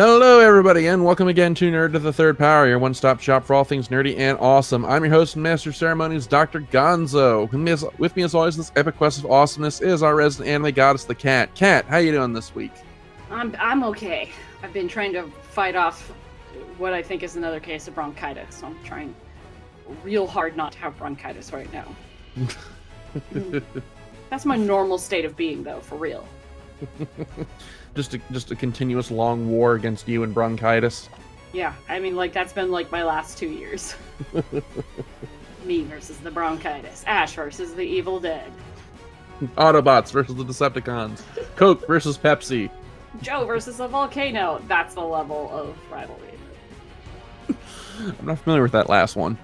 Hello, everybody, and welcome again to Nerd to the Third Power, your one-stop shop for all things nerdy and awesome. I'm your host and master of ceremonies, Dr. Gonzo. With me, as always, this epic quest of awesomeness is our resident anime goddess, the Cat. Cat, how you doing this week? I'm okay. I've been trying to fight off what I think is another case of bronchitis, so I'm trying real hard not to have bronchitis right now. That's my normal state of being, though, for real. just a continuous long war against you and bronchitis. Yeah, I mean, like, that's been, like, my last 2 years. Me versus the bronchitis. Ash versus the Evil Dead. Autobots versus the Decepticons. Coke versus Pepsi. Joe versus a volcano. That's the level of rivalry. I'm not familiar with that last one.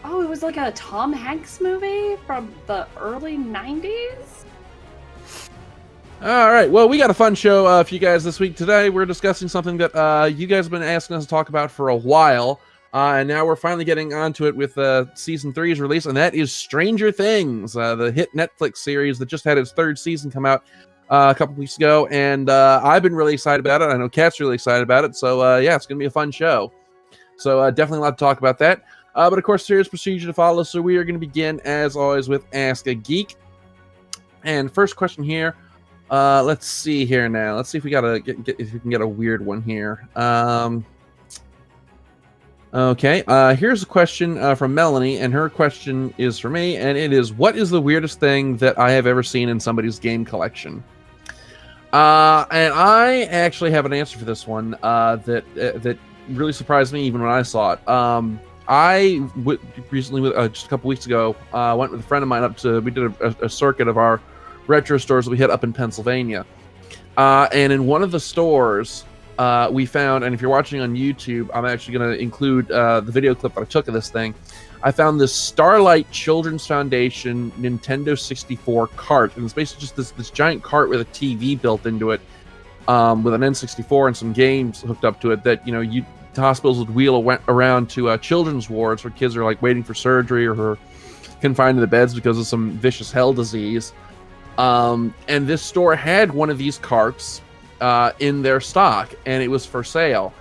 Oh, it was like a Tom Hanks movie from the early 90s? All right, well, we got a fun show for you guys this week. Today, we're discussing something that you guys have been asking us to talk about for a while, and now we're finally getting onto it with Season 3's release, and that is Stranger Things, the hit Netflix series that just had its third season come out a couple weeks ago, and I've been really excited about it. I know Kat's really excited about it, so yeah, it's going to be a fun show. So definitely a lot to talk about that. But of course, serious procedure to follow, so we are going to begin, as always, with Ask a Geek. And first question here. Let's see here now. Let's see if we gotta get if we can get a weird one here. Okay. Here's a question from Melanie, and her question is for me, and it is: what is the weirdest thing that I have ever seen in somebody's game collection? And I actually have an answer for this one. That really surprised me even when I saw it. I recently, just a couple weeks ago, went with a friend of mine we did a circuit of our retro stores that we hit up in Pennsylvania. And in one of the stores, we found, and if you're watching on YouTube, I'm actually going to include the video clip that I took of this thing. I found this Starlight Children's Foundation Nintendo 64 cart. And it's basically just this giant cart with a TV built into it, with an N64 and some games hooked up to it that, hospitals would wheel around to children's wards where kids are like waiting for surgery or are confined to the beds because of some vicious hell disease. And this store had one of these carts in their stock, and it was for sale.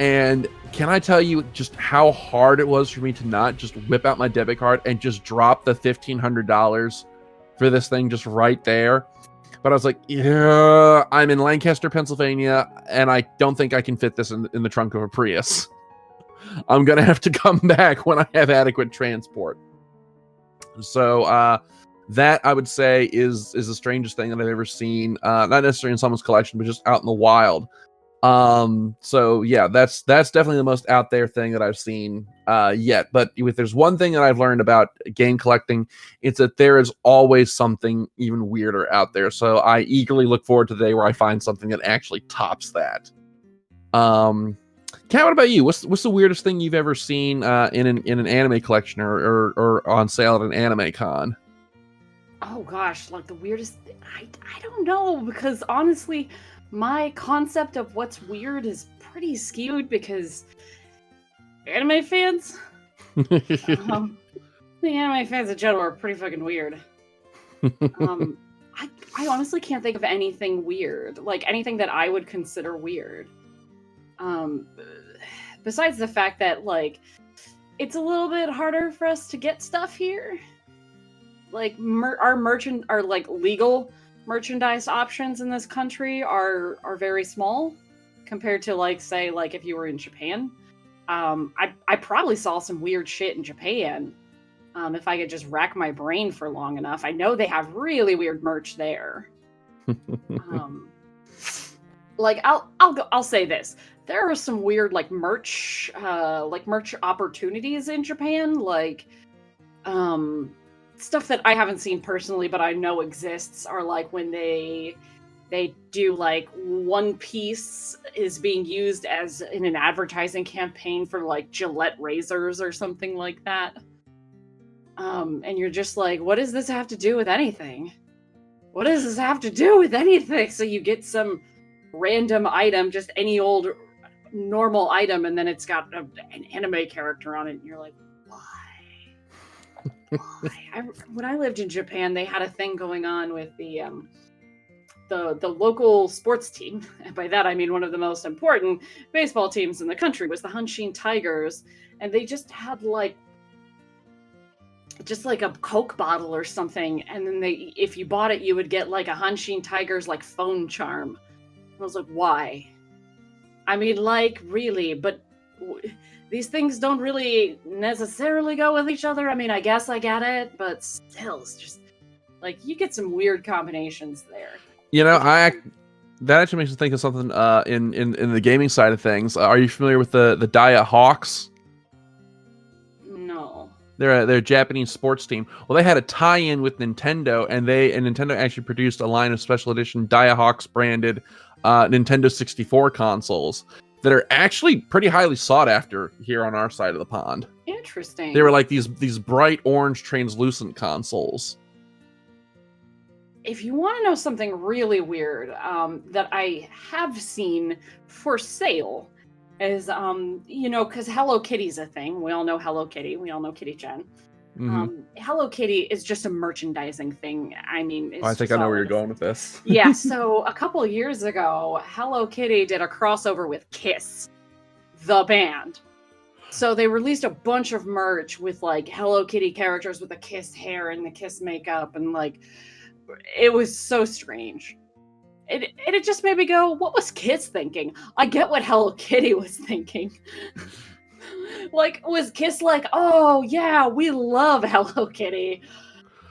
And can I tell you just how hard it was for me to not just whip out my debit card and just drop the $1,500 for this thing just right there? But I was like, yeah, I'm in Lancaster, Pennsylvania, and I don't think I can fit this in the trunk of a Prius. I'm going to have to come back when I have adequate transport. So that, I would say, is the strangest thing that I've ever seen. Not necessarily in someone's collection, but just out in the wild. So yeah, that's definitely the most out there thing that I've seen yet. But if there's one thing that I've learned about game collecting, it's that there is always something even weirder out there. So I eagerly look forward to the day where I find something that actually tops that. Kat, what about you? What's the weirdest thing you've ever seen in an anime collection or on sale at an anime con? Oh gosh, like the weirdest I don't know, because honestly, my concept of what's weird is pretty skewed because anime fans, the anime fans in general are pretty fucking weird. I honestly can't think of anything weird, like anything that I would consider weird. Besides the fact that, like, it's a little bit harder for us to get stuff here. Like, our like legal merchandise options in this country are very small compared to, like, say, like if you were in Japan. I probably saw some weird shit in Japan. If I could just rack my brain for long enough. I know they have really weird merch there. Like I'll say this. There are some weird merch opportunities in Japan, stuff that I haven't seen personally, but I know exists, are like when they do like One Piece is being used as in an advertising campaign for like Gillette razors or something like that. And you're just like, what does this have to do with anything? What does this have to do with anything? So you get some random item, just any old normal item, and then it's got an anime character on it, and you're like, why? When I lived in Japan, they had a thing going on with the the local sports team, and by that I mean one of the most important baseball teams in the country, was the Hanshin Tigers, and they just had like a Coke bottle or something, and then if you bought it, you would get like a Hanshin Tigers like phone charm. I was like, why? I mean, like, really, but these things don't really necessarily go with each other. I mean, I guess I get it, but still, it's just like you get some weird combinations there. That actually makes me think of something in the gaming side of things. Are you familiar with the Dia Hawks? No. They're a Japanese sports team. Well, they had a tie-in with Nintendo, and Nintendo actually produced a line of special edition Dia Hawks branded Nintendo 64 consoles that are actually pretty highly sought after here on our side of the pond. Interesting. They were like these bright orange translucent consoles. If you want to know something really weird that I have seen for sale is, because Hello Kitty's a thing. We all know Hello Kitty. We all know Kitty Jen. Mm-hmm. Hello Kitty is just a merchandising thing. I mean, I think I know where you're going with this. Yeah, so a couple of years ago, Hello Kitty did a crossover with Kiss, the band. So they released a bunch of merch with like Hello Kitty characters with the Kiss hair and the Kiss makeup, and like it was so strange. It just made me go, what was Kiss thinking? I get what Hello Kitty was thinking. Like, was Kiss like, oh yeah, we love Hello Kitty?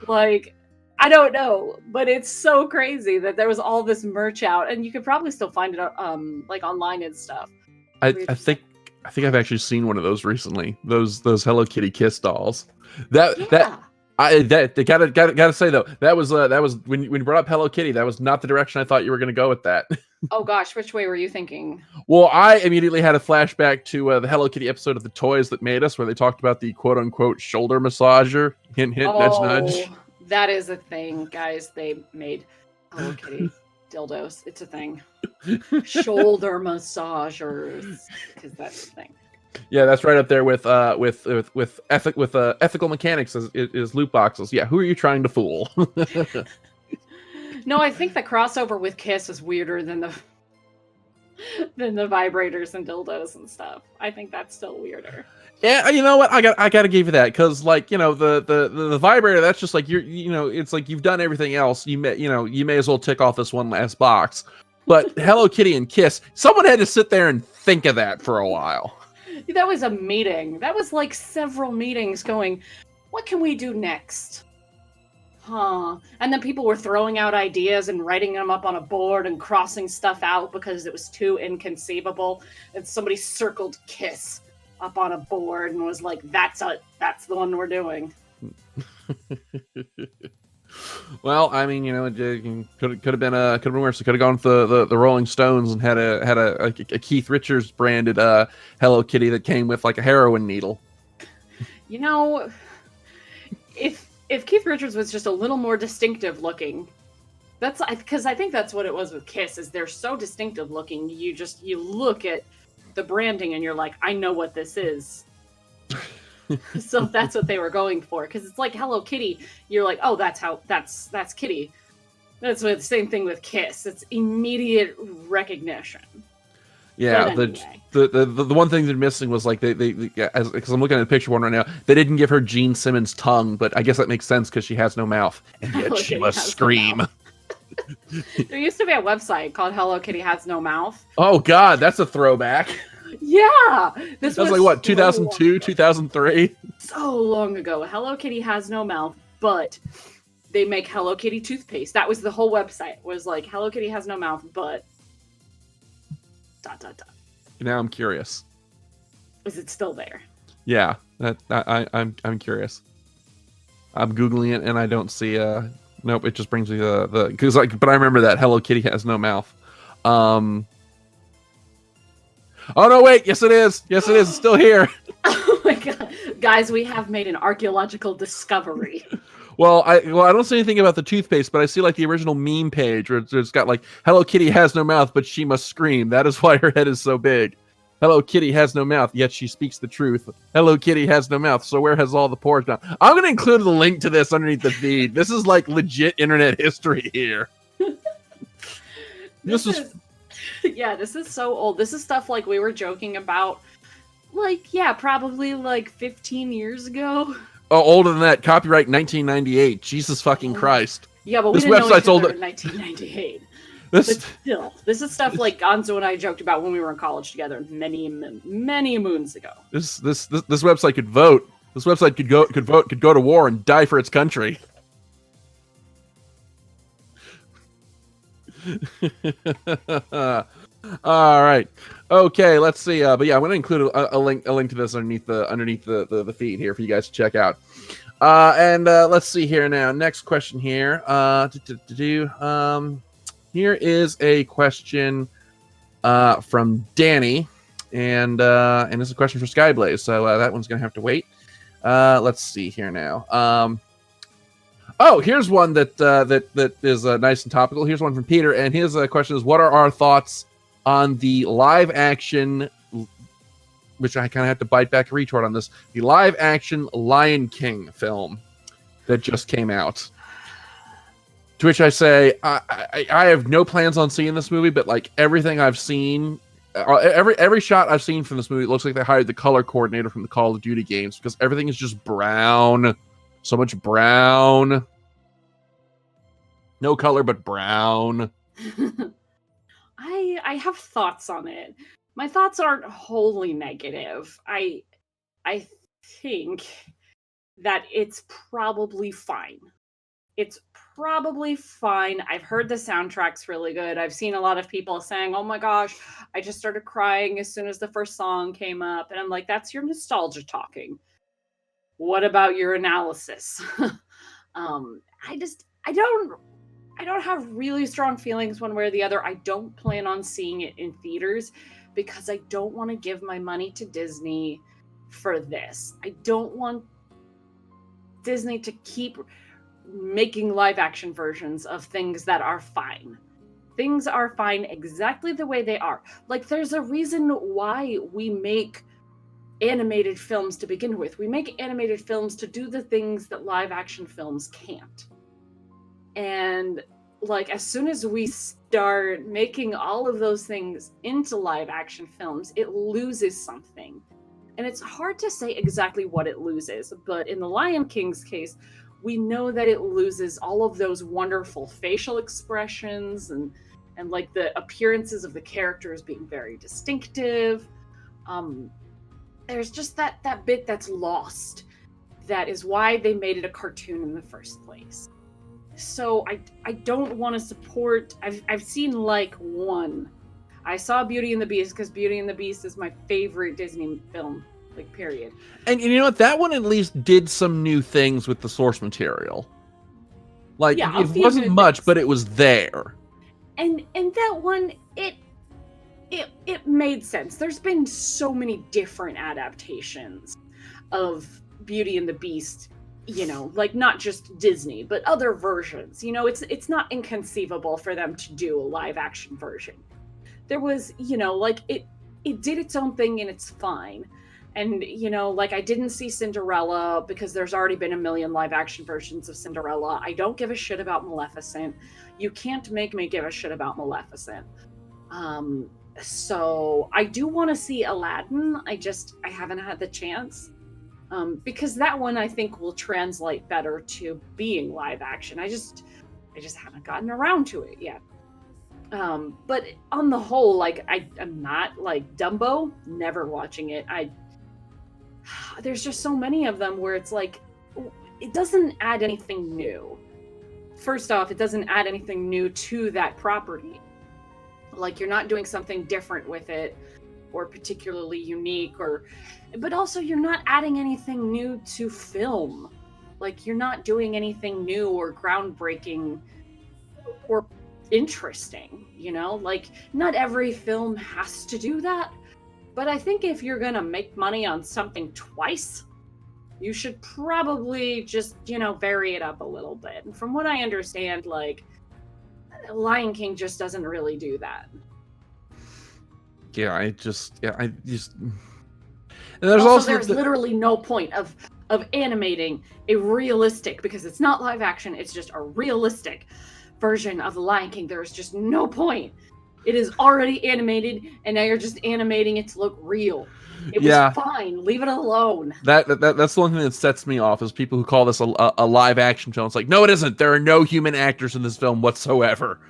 Like, I don't know, but it's so crazy that there was all this merch out, and you could probably still find it like online and stuff. I think I've actually seen one of those recently. Those Hello Kitty Kiss dolls. Gotta say though, that was when you brought up Hello Kitty, that was not the direction I thought you were going to go with that. Oh gosh, which way were you thinking? Well, I immediately had a flashback to the Hello Kitty episode of The Toys That Made Us, where they talked about the quote unquote shoulder massager. Hint, hint, nudge, nudge. That is a thing, guys. They made Hello Kitty dildos. It's a thing. Shoulder massagers, because that's a thing. Yeah, that's right up there with ethical mechanics is loot boxes. Yeah, who are you trying to fool? No, I think the crossover with Kiss is weirder than the vibrators and dildos and stuff. I think that's still weirder. Yeah, you know what? I got to give you that, because like, the vibrator, that's just like it's like you've done everything else. You may as well tick off this one last box. But Hello Kitty and Kiss, someone had to sit there and think of that for a while. That was a meeting. That was like several meetings going, what can we do next? And then people were throwing out ideas and writing them up on a board and crossing stuff out because it was too inconceivable. And somebody circled Kiss up on a board and was like, that's the one we're doing. Well, I mean, it could have been worse. It could have gone with the Rolling Stones and had a Keith Richards branded Hello Kitty that came with like a heroin needle. If Keith Richards was just a little more distinctive looking, that's because I think that's what it was with Kiss, is they're so distinctive looking. You look at the branding and you're like, I know what this is. So that's what they were going for, because it's like Hello Kitty. You're like, oh, that's Kitty. That's the same thing with Kiss. It's immediate recognition. Yeah, anyway. the one thing they're missing was like because I'm looking at the picture one right now, they didn't give her Gene Simmons' tongue, but I guess that makes sense because she has no mouth, and yet she must scream. There used to be a website called Hello Kitty Has No Mouth. Oh God, that's a throwback. Yeah, this was like what, 2002, 2003? So long ago. Hello Kitty Has No Mouth, but they make Hello Kitty toothpaste. That was the whole website. Was like Hello Kitty Has No Mouth, but ... Now I'm curious. Is it still there? Yeah, I'm curious. I'm googling it and I don't see nope. It just brings me because but I remember that Hello Kitty Has No Mouth. Oh no, wait! Yes, it is. Yes, it is. It's still here. Oh my God, guys, we have made an archaeological discovery. Well, I don't see anything about the toothpaste, but I see like the original meme page where it's got like Hello Kitty has no mouth, but she must scream. That is why her head is so big. Hello Kitty has no mouth, yet she speaks the truth. Hello Kitty has no mouth, so where has all the pores gone? I'm going to include the link to this underneath the feed. This is like legit internet history here. This is yeah, this is so old. This is stuff like we were joking about, like, yeah, probably like 15 years ago. oh, older than that. Copyright 1998. Jesus fucking Christ. Yeah, but we This didn't know each website's other older. in 1998. This But still, this is stuff like Gonzo and I joked about when we were in college together many moons ago. this website could vote. This website could go to war and die for its country. All right. Okay, let's see. But yeah, I'm going to include a link to this underneath the feed here for you guys to check out. And let's see here now. Next question here. Here is a question from Danny, and it's a question for Skyblaze. So that one's going to have to wait. Let's see here now. Oh, here's one that is nice and topical. Here's one from Peter, and his question is: what are our thoughts on the live action, which I kind of have to bite back a retort on this, the live action Lion King film that just came out? To which I say, I have no plans on seeing this movie, but like everything I've seen, every shot I've seen from this movie, it looks like they hired the color coordinator from the Call of Duty games, because everything is just brown. So much brown. No color, but brown. I have thoughts on it. My thoughts aren't wholly negative. I think that it's probably fine. It's probably fine. I've heard the soundtrack's really good. I've seen a lot of people saying, "Oh my gosh, I just started crying as soon as the first song came up." And I'm like, that's your nostalgia talking. What about your analysis? I don't have really strong feelings one way or the other. I don't plan on seeing it in theaters because I don't want to give my money to Disney for this. I don't want Disney to keep making live action versions of things that are fine. Things are fine exactly the way they are. Like, there's a reason why we make animated films to begin with. We make animated films to do the things that live action films can't. And like, as soon as we start making all of those things into live action films, it loses something. And it's hard to say exactly what it loses, but in the Lion King's case, we know that it loses all of those wonderful facial expressions and like the appearances of the characters being very distinctive. There's just that bit that's lost. That is why they made it a cartoon in the first place. So I don't want to support. I've seen like one. I saw Beauty and the Beast because Beauty and the Beast is my favorite Disney film, like, period. And you know what? That one at least did some new things with the source material. Like, Yeah, it wasn't much, but it was there. And that one, it made sense. There's been so many different adaptations of Beauty and the Beast, you know, like not just Disney, but other versions. You know, it's not inconceivable for them to do a live action version. There was, you know, like it did its own thing and it's fine. And, you know, like, I didn't see Cinderella because there's already been a million live action versions of Cinderella. I don't give a shit about Maleficent. You can't make me give a shit about Maleficent. So I do want to see Aladdin. I haven't had the chance. Because that one I think will translate better to being live action. I just haven't gotten around to it yet. But on the whole, like, I'm not like Dumbo, never watching it. There's just so many of them where it's like, it doesn't add anything new. First off, it doesn't add anything new to that property. Like, you're not doing something different with it or particularly unique, but also you're not adding anything new to film. Like, you're not doing anything new or groundbreaking or interesting, you know? Like, not every film has to do that. But I think if you're gonna make money on something twice, you should probably just, you know, vary it up a little bit. And from what I understand, like, Lion King just doesn't really do that. Yeah, I just and there's also there's literally no point of animating a realistic, because it's not live action, it's just a realistic version of the Lion King. There's just no point It is already animated, and now you're just animating it to look real. It was Yeah. fine. Leave it alone. That's the one thing that sets me off is people who call this a live action film. It's like, no, it isn't. There are no human actors in this film whatsoever.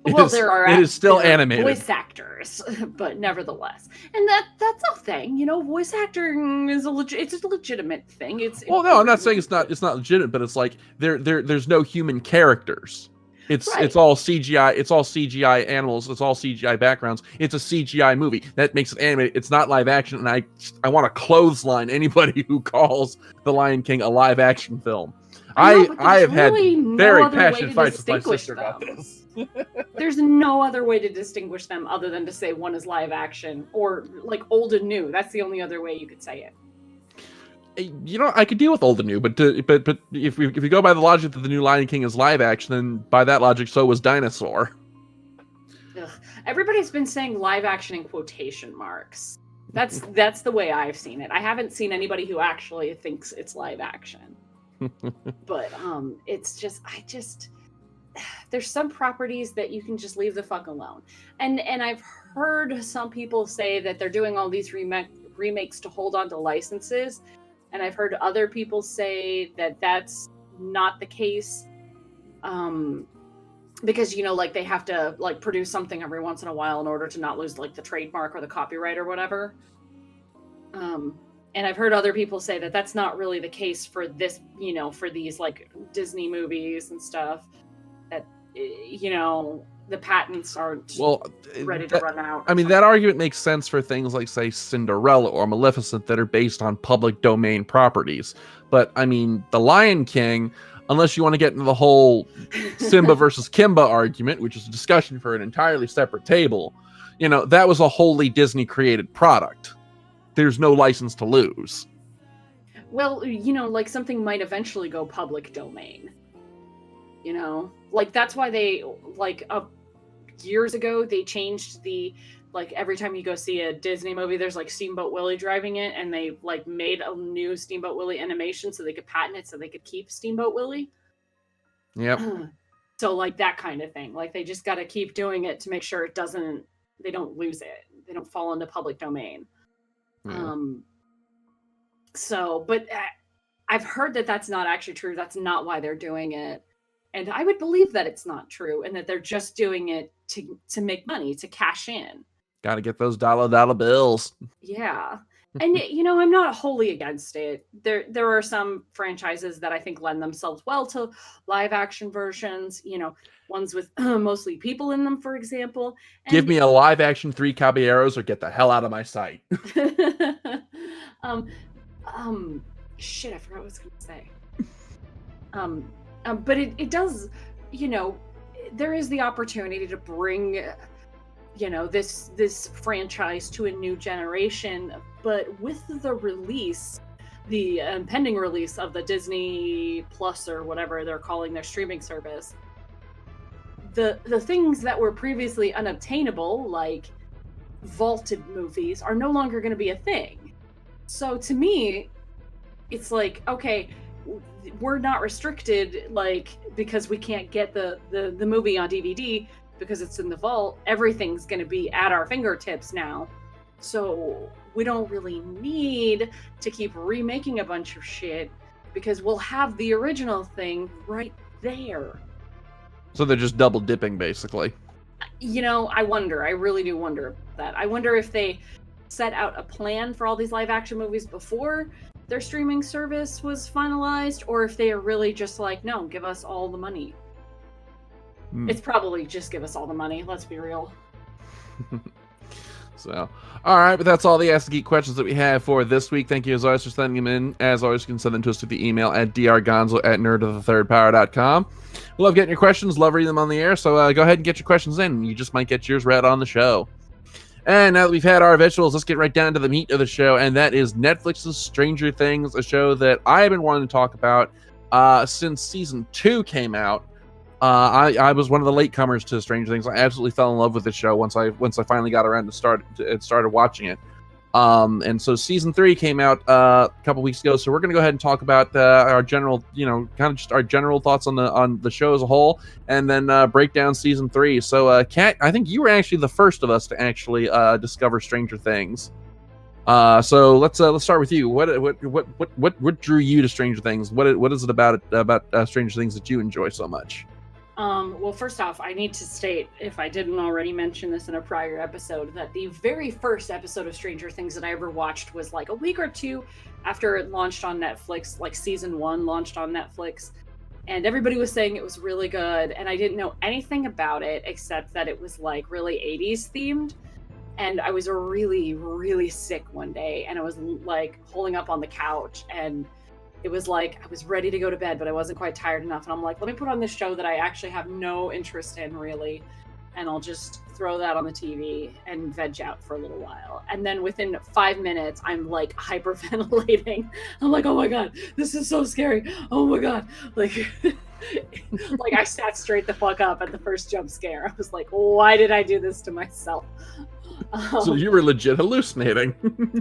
It is still animated. Voice actors, but nevertheless, and that's a thing. You know, voice acting is it's a legitimate thing. Well, no, I'm not saying it's not legitimate, but it's like there's no human characters. It's all CGI. It's all CGI animals. It's all CGI backgrounds. It's a CGI movie that makes it animated. It's not live action, and I want to clothesline anybody who calls The Lion King a live action film. I have really had very passionate fights with my sister about this. There's no other way to distinguish them other than to say one is live action or like old and new. That's the only other way you could say it. You know, I could deal with old and new, but if we go by the logic that the new Lion King is live action, then by that logic, so was Dinosaur. Ugh. Everybody's been saying live action in quotation marks. That's the way I've seen it. I haven't seen anybody who actually thinks it's live action. But it's just there's some properties that you can just leave the fuck alone. And I've heard some people say that they're doing all these remakes to hold on to licenses. And I've heard other people say that that's not the case, because, you know, like they have to like produce something every once in a while in order to not lose like the trademark or the copyright or whatever. And I've heard other people say that that's not really the case for this, you know, for these like Disney movies and stuff, that, you know, the patents aren't ready to run out. I mean, that argument makes sense for things like, say, Cinderella or Maleficent that are based on public domain properties. But, I mean, The Lion King, unless you want to get into the whole Simba versus Kimba argument, which is a discussion for an entirely separate table, you know, that was a wholly Disney-created product. There's no license to lose. Well, you know, like something might eventually go public domain. You know? Like, that's why they, like, years ago, they changed the, like, every time you go see a Disney movie, there's, like, Steamboat Willie driving it, and they, like, made a new Steamboat Willie animation so they could patent it so they could keep Steamboat Willie. Yep. So, like, that kind of thing. Like, they just got to keep doing it to make sure they don't lose it. They don't fall into public domain. Yeah. But I've heard that that's not actually true. That's not why they're doing it. And I would believe that it's not true and that they're just doing it to make money, to cash in. Got to get those dollar bills. Yeah. And, you know, I'm not wholly against it. There are some franchises that I think lend themselves well to live action versions, you know, ones with mostly people in them, for example. And give me a live action Three Caballeros or get the hell out of my sight. Shit, I forgot what I was going to say. But it does, you know, there is the opportunity to bring, you know, this franchise to a new generation. But with the release, the impending release of the Disney Plus or whatever they're calling their streaming service, the things that were previously unobtainable, like vaulted movies, are no longer going to be a thing. So to me, it's like, okay, we're not restricted, like, because we can't get the movie on DVD because it's in the vault. Everything's going to be at our fingertips now. So we don't really need to keep remaking a bunch of shit because we'll have the original thing right there. So they're just double dipping, basically. You know, I really do wonder that. I wonder if they set out a plan for all these live action movies before their streaming service was finalized, or if they are really just like, no, give us all the money. It's probably just give us all the money, let's be real. So, all right, but that's all the Ask the Geek questions that we have for this week. Thank you as always for sending them in. As always, you can send them to us through the email at drgonzo@nerdofthethirdpower.com. We love getting your questions, love reading them on the air, so go ahead and get your questions in. You just might get yours read on the show. And now that we've had our visuals, let's get right down to the meat of the show, and that is Netflix's Stranger Things, a show that I have been wanting to talk about since season 2 came out. I was one of the latecomers to Stranger Things. I absolutely fell in love with the show once I finally got around to started watching it. And so season 3 came out a couple weeks ago. So we're going to go ahead and talk about our general, kind of just our general thoughts on the show as a whole, and then break down season 3. So, Kat, I think you were actually the first of us to actually discover Stranger Things. So let's start with you. What drew you to Stranger Things? What is it about Stranger Things that you enjoy so much? Well, first off, I need to state, if I didn't already mention this in a prior episode, that the very first episode of Stranger Things that I ever watched was like a week or two after it launched on Netflix, like season 1 launched on Netflix. And everybody was saying it was really good. And I didn't know anything about it except that it was like really 80s themed. And I was really, really sick one day, and I was like holding up on the couch, and it was like I was ready to go to bed, but I wasn't quite tired enough. And I'm like, let me put on this show that I actually have no interest in, really, and I'll just throw that on the TV and veg out for a little while. And then within 5 minutes, I'm like hyperventilating. I'm like, oh my God, this is so scary. Oh my God. Like, like I sat straight the fuck up at the first jump scare. I was like, why did I do this to myself? So you were legit hallucinating.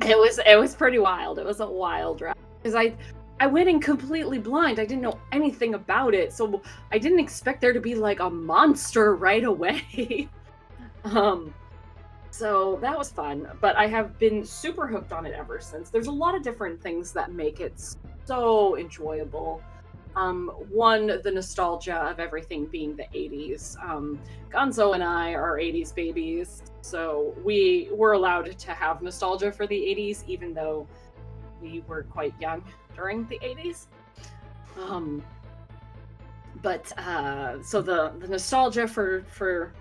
It was pretty wild. It was a wild ride because I went in completely blind. I didn't know anything about it, so I didn't expect there to be like a monster right away. So that was fun, but I have been super hooked on it ever since. There's a lot of different things that make it so enjoyable. One, the nostalgia of everything being the 80s. Gonzo and I are 80s babies, so we were allowed to have nostalgia for the 80s, even though we were quite young during the 80s. So the nostalgia for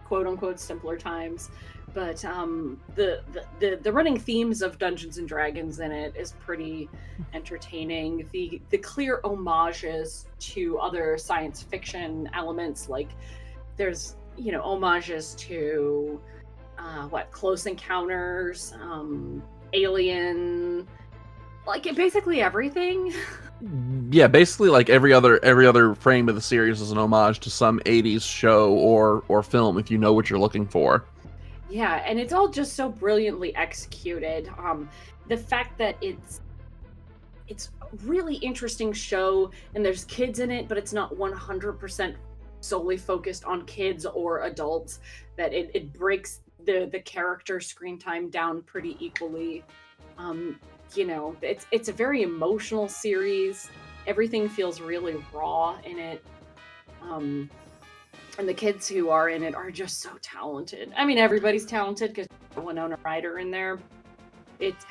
quote unquote simpler times, but the running themes of Dungeons and Dragons in it is pretty entertaining. The clear homages to other science fiction elements, like there's homages to Close Encounters, Alien, like basically everything. Yeah, basically like every other frame of the series is an homage to some 80s show or film, if you know what you're looking for. Yeah, and it's all just so brilliantly executed. The fact that it's a really interesting show, and there's kids in it, but it's not 100% solely focused on kids or adults, that it breaks the character screen time down pretty equally. It's a very emotional series. Everything feels really raw in it. And the kids who are in it are just so talented. I mean, everybody's talented because Winona Ryder in there. It's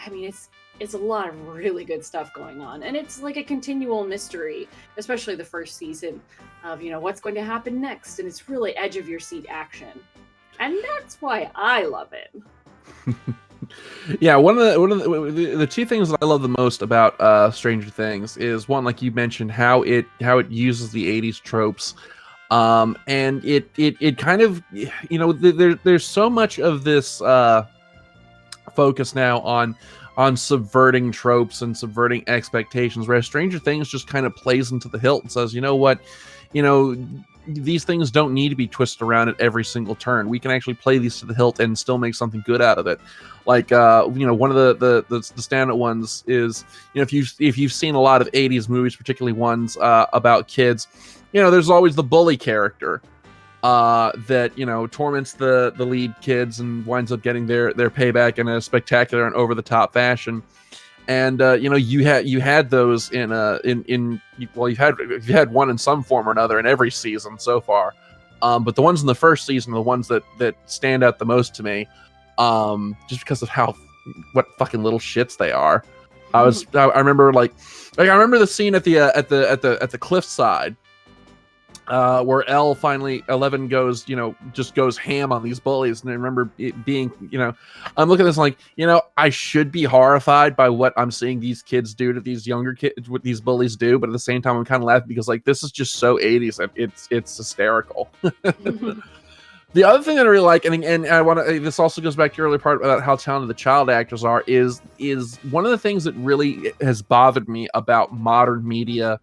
a lot of really good stuff going on, and it's like a continual mystery, especially the first season of what's going to happen next, and it's really edge of your seat action, and that's why I love it. Yeah, one of the two things that I love the most about Stranger Things is, one, like you mentioned, how it uses the 80s tropes. And it kind of, there's so much of this focus now on subverting tropes and subverting expectations, whereas Stranger Things just kind of plays into the hilt and says, you know what, these things don't need to be twisted around at every single turn. We can actually play these to the hilt and still make something good out of it. Like, one of the standout ones is, if you've seen a lot of 80s movies, particularly ones about kids, there's always the bully character that torments the lead kids and winds up getting their payback in a spectacular and over the top fashion. And you had those you've had one in some form or another in every season so far. But the ones in the first season are the ones that stand out the most to me, just because of what fucking little shits they are. I remember I remember the scene at the cliffside. Where Eleven goes ham on these bullies, and I remember it being, I'm looking at this like, I should be horrified by what I'm seeing these kids do to these younger kids, what these bullies do, but at the same time I'm kind of laughing because this is just so 80s, it's hysterical. The other thing that I really like, and I want to, this also goes back to your earlier part about how talented the child actors are, is one of the things that really has bothered me about modern media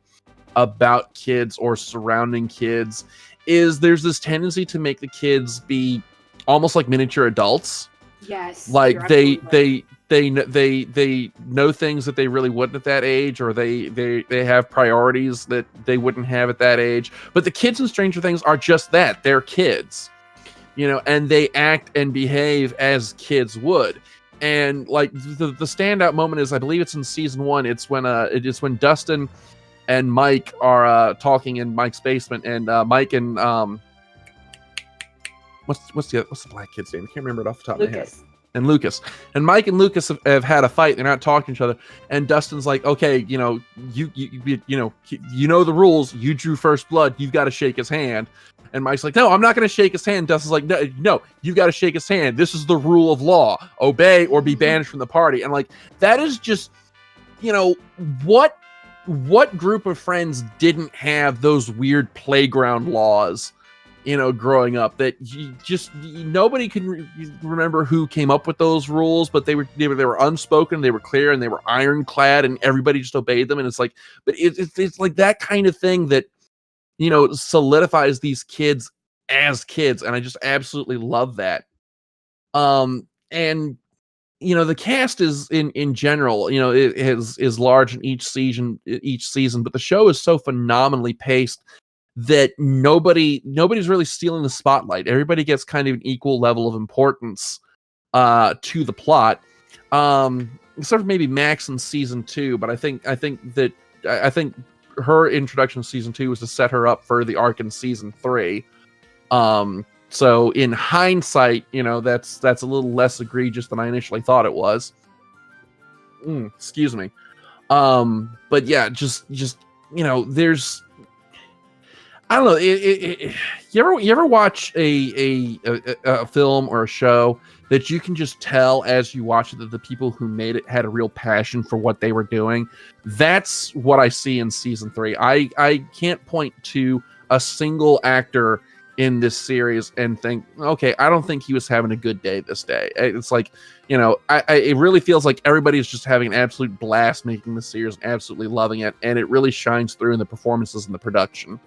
about kids or surrounding kids is there's this tendency to make the kids be almost like miniature adults. Yes. Like they they know things that they really wouldn't at that age, or they have priorities that they wouldn't have at that age. But the kids in Stranger Things are just that. They're kids, and they act and behave as kids would. And like the standout moment is, I believe it's in season 1. It's when Dustin and Mike are talking in Mike's basement, and Mike and what's the black kid's name? I can't remember it off the top of my head. And Lucas. And Mike and Lucas have had a fight. They're not talking to each other. And Dustin's like, okay, you know the rules. You drew first blood. You've got to shake his hand. And Mike's like, no, I'm not going to shake his hand. Dustin's like, no, you got to shake his hand. This is the rule of law. Obey or be banished from the party. And like, that is just, what group of friends didn't have those weird playground laws, growing up, that nobody can remember who came up with those rules, but they were unspoken, they were clear, and they were ironclad, and everybody just obeyed them. And it's like, but it's like that kind of thing that, solidifies these kids as kids. And I just absolutely love that. And, the cast is in general, it is large in each season, but the show is so phenomenally paced that nobody's really stealing the spotlight. Everybody gets kind of an equal level of importance to the plot, except for maybe Max in season 2. But I think her introduction in season 2 was to set her up for the arc in season 3. So in hindsight, that's a little less egregious than I initially thought it was. Excuse me. But yeah, just there's, I don't know. You ever watch a film or a show that you can just tell as you watch it that the people who made it had a real passion for what they were doing? That's what I see in season 3. I can't point to a single actor in this series and think, okay, I don't think he was having a good day this day. It's like, it really feels like everybody's just having an absolute blast making the series and absolutely loving it. And it really shines through in the performances and the production.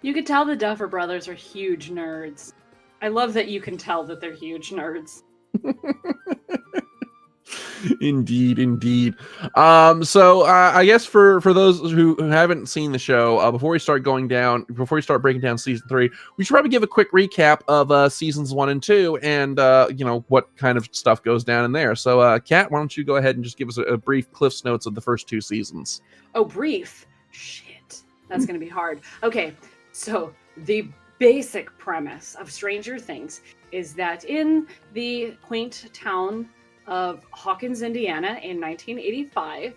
You could tell the Duffer Brothers are huge nerds. I love that you can tell that they're huge nerds. Indeed. So I guess for those who haven't seen the show, before we start breaking down season 3, we should probably give a quick recap of seasons 1 and 2, and what kind of stuff goes down in there. So Kat, why don't you go ahead and just give us a brief Cliff's Notes of the first 2 seasons? Oh, brief? Shit. That's going to be hard. Okay, so the basic premise of Stranger Things is that in the quaint town of Hawkins, Indiana in 1985,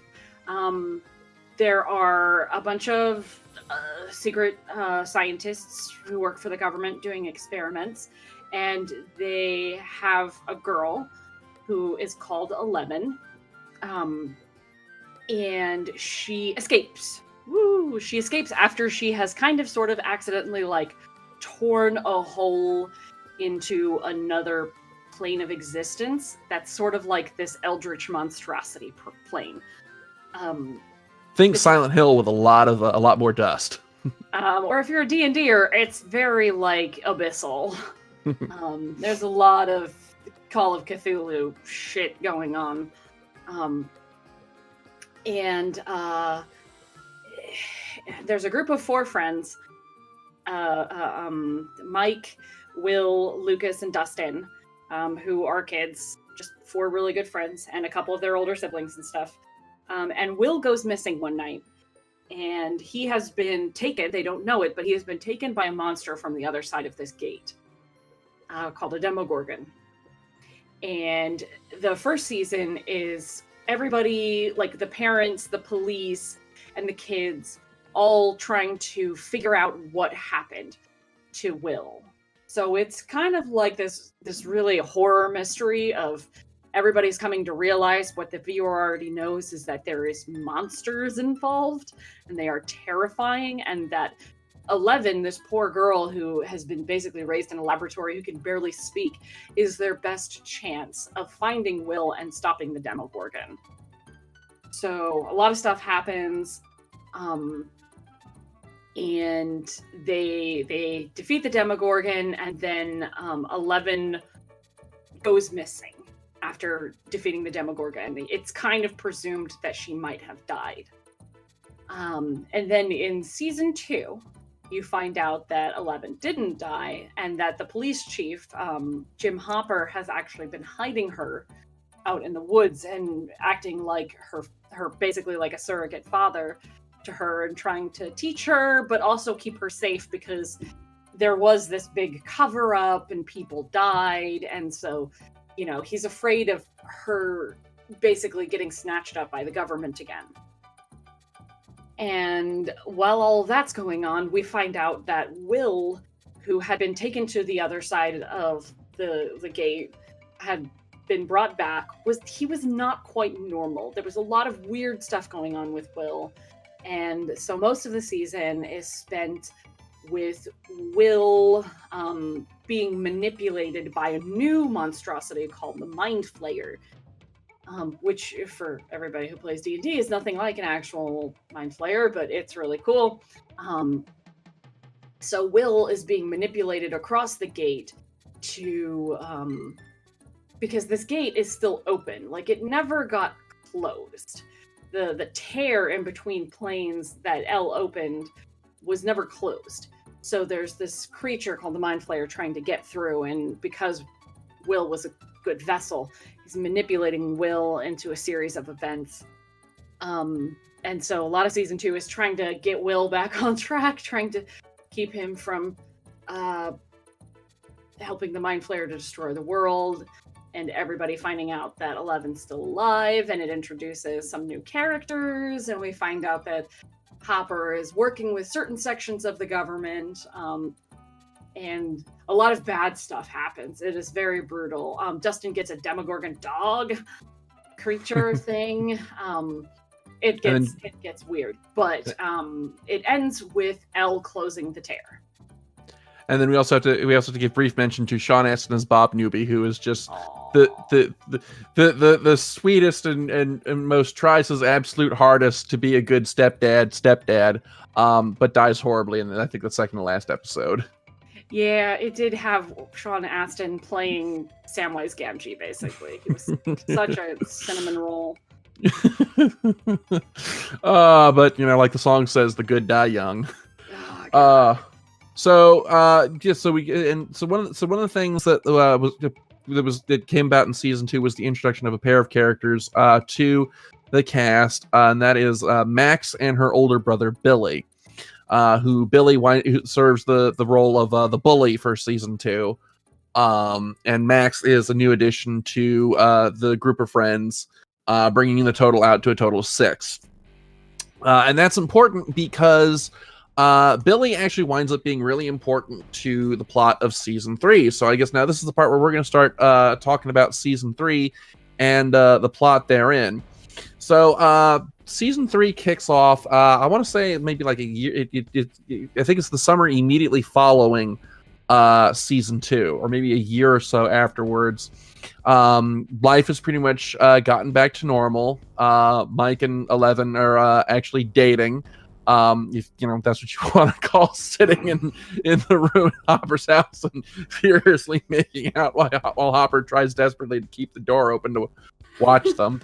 there are a bunch of secret scientists who work for the government doing experiments, and they have a girl who is called 11, and she escapes. She escapes after she has kind of sort of accidentally torn a hole into another plane of existence that's sort of like this eldritch monstrosity plane. Think Silent Hill with a lot more dust. Or if you're a D&Der, it's very abyssal. There's a lot of Call of Cthulhu shit going on. And there's a group of 4 friends. Mike, Will, Lucas, and Dustin, who are kids, just 4 really good friends, and a couple of their older siblings and stuff. And Will goes missing one night, and he has been taken, they don't know it, but he has been taken by a monster from the other side of this gate, called a Demogorgon. And the first season is everybody, the parents, the police, and the kids, all trying to figure out what happened to Will. So it's kind of like this really horror mystery of everybody's coming to realize what the viewer already knows, is that there is monsters involved, and they are terrifying, and that 11, this poor girl who has been basically raised in a laboratory, who can barely speak, is their best chance of finding Will and stopping the Demogorgon. So a lot of stuff happens. And they defeat the Demogorgon, and then 11 goes missing after defeating the Demogorgon. It's kind of presumed that she might have died. And then in season 2, you find out that Eleven didn't die, and that the police chief, Jim Hopper, has actually been hiding her out in the woods and acting like her basically like a surrogate father to her, and trying to teach her, but also keep her safe, because there was this big cover up and people died. And so, he's afraid of her basically getting snatched up by the government again. And while all that's going on, we find out that Will, who had been taken to the other side of the gate, had been brought back. He was not quite normal. There was a lot of weird stuff going on with Will. And so most of the season is spent with Will being manipulated by a new monstrosity called the Mind Flayer, which, for everybody who plays D&D, is nothing like an actual Mind Flayer, but it's really cool. So Will is being manipulated across the gate to because this gate is still open. Like, it never got closed. The tear in between planes that L opened was never closed. So there's this creature called the Mind Flayer trying to get through, and because Will was a good vessel, he's manipulating Will into a series of events. And so a lot of season 2 is trying to get Will back on track, trying to keep him from helping the Mind Flayer to destroy the world, and everybody finding out that Eleven's still alive, and it introduces some new characters, and we find out that Hopper is working with certain sections of the government, and a lot of bad stuff happens. It is very brutal. Dustin gets a Demogorgon dog creature thing. It gets weird, but it ends with L closing the tear. And then we also have to give brief mention to Sean Astin as Bob Newby, who is just the sweetest and most tries his absolute hardest to be a good stepdad, but dies horribly in I think the second to last episode. Yeah, it did have Sean Astin playing Samwise Gamgee, basically. He was such a cinnamon roll. But like the song says, the good die young. So one of the things that came about in season 2 was the introduction of a pair of characters to the cast, and that is Max and her older brother Billy, who serves the role of the bully for season 2, and Max is a new addition to the group of friends, bringing the total out to a total of 6, and that's important because Billy actually winds up being really important to the plot of season 3. So I guess now this is the part where we're going to start talking about season 3 and the plot therein. So season 3 kicks off, I want to say maybe like a year. I think it's the summer immediately following season 2, or maybe a year or so afterwards. Life has pretty much gotten back to normal. Mike and Eleven are actually dating. If that's what you want to call sitting in the room at Hopper's house and furiously making out while Hopper tries desperately to keep the door open to watch them.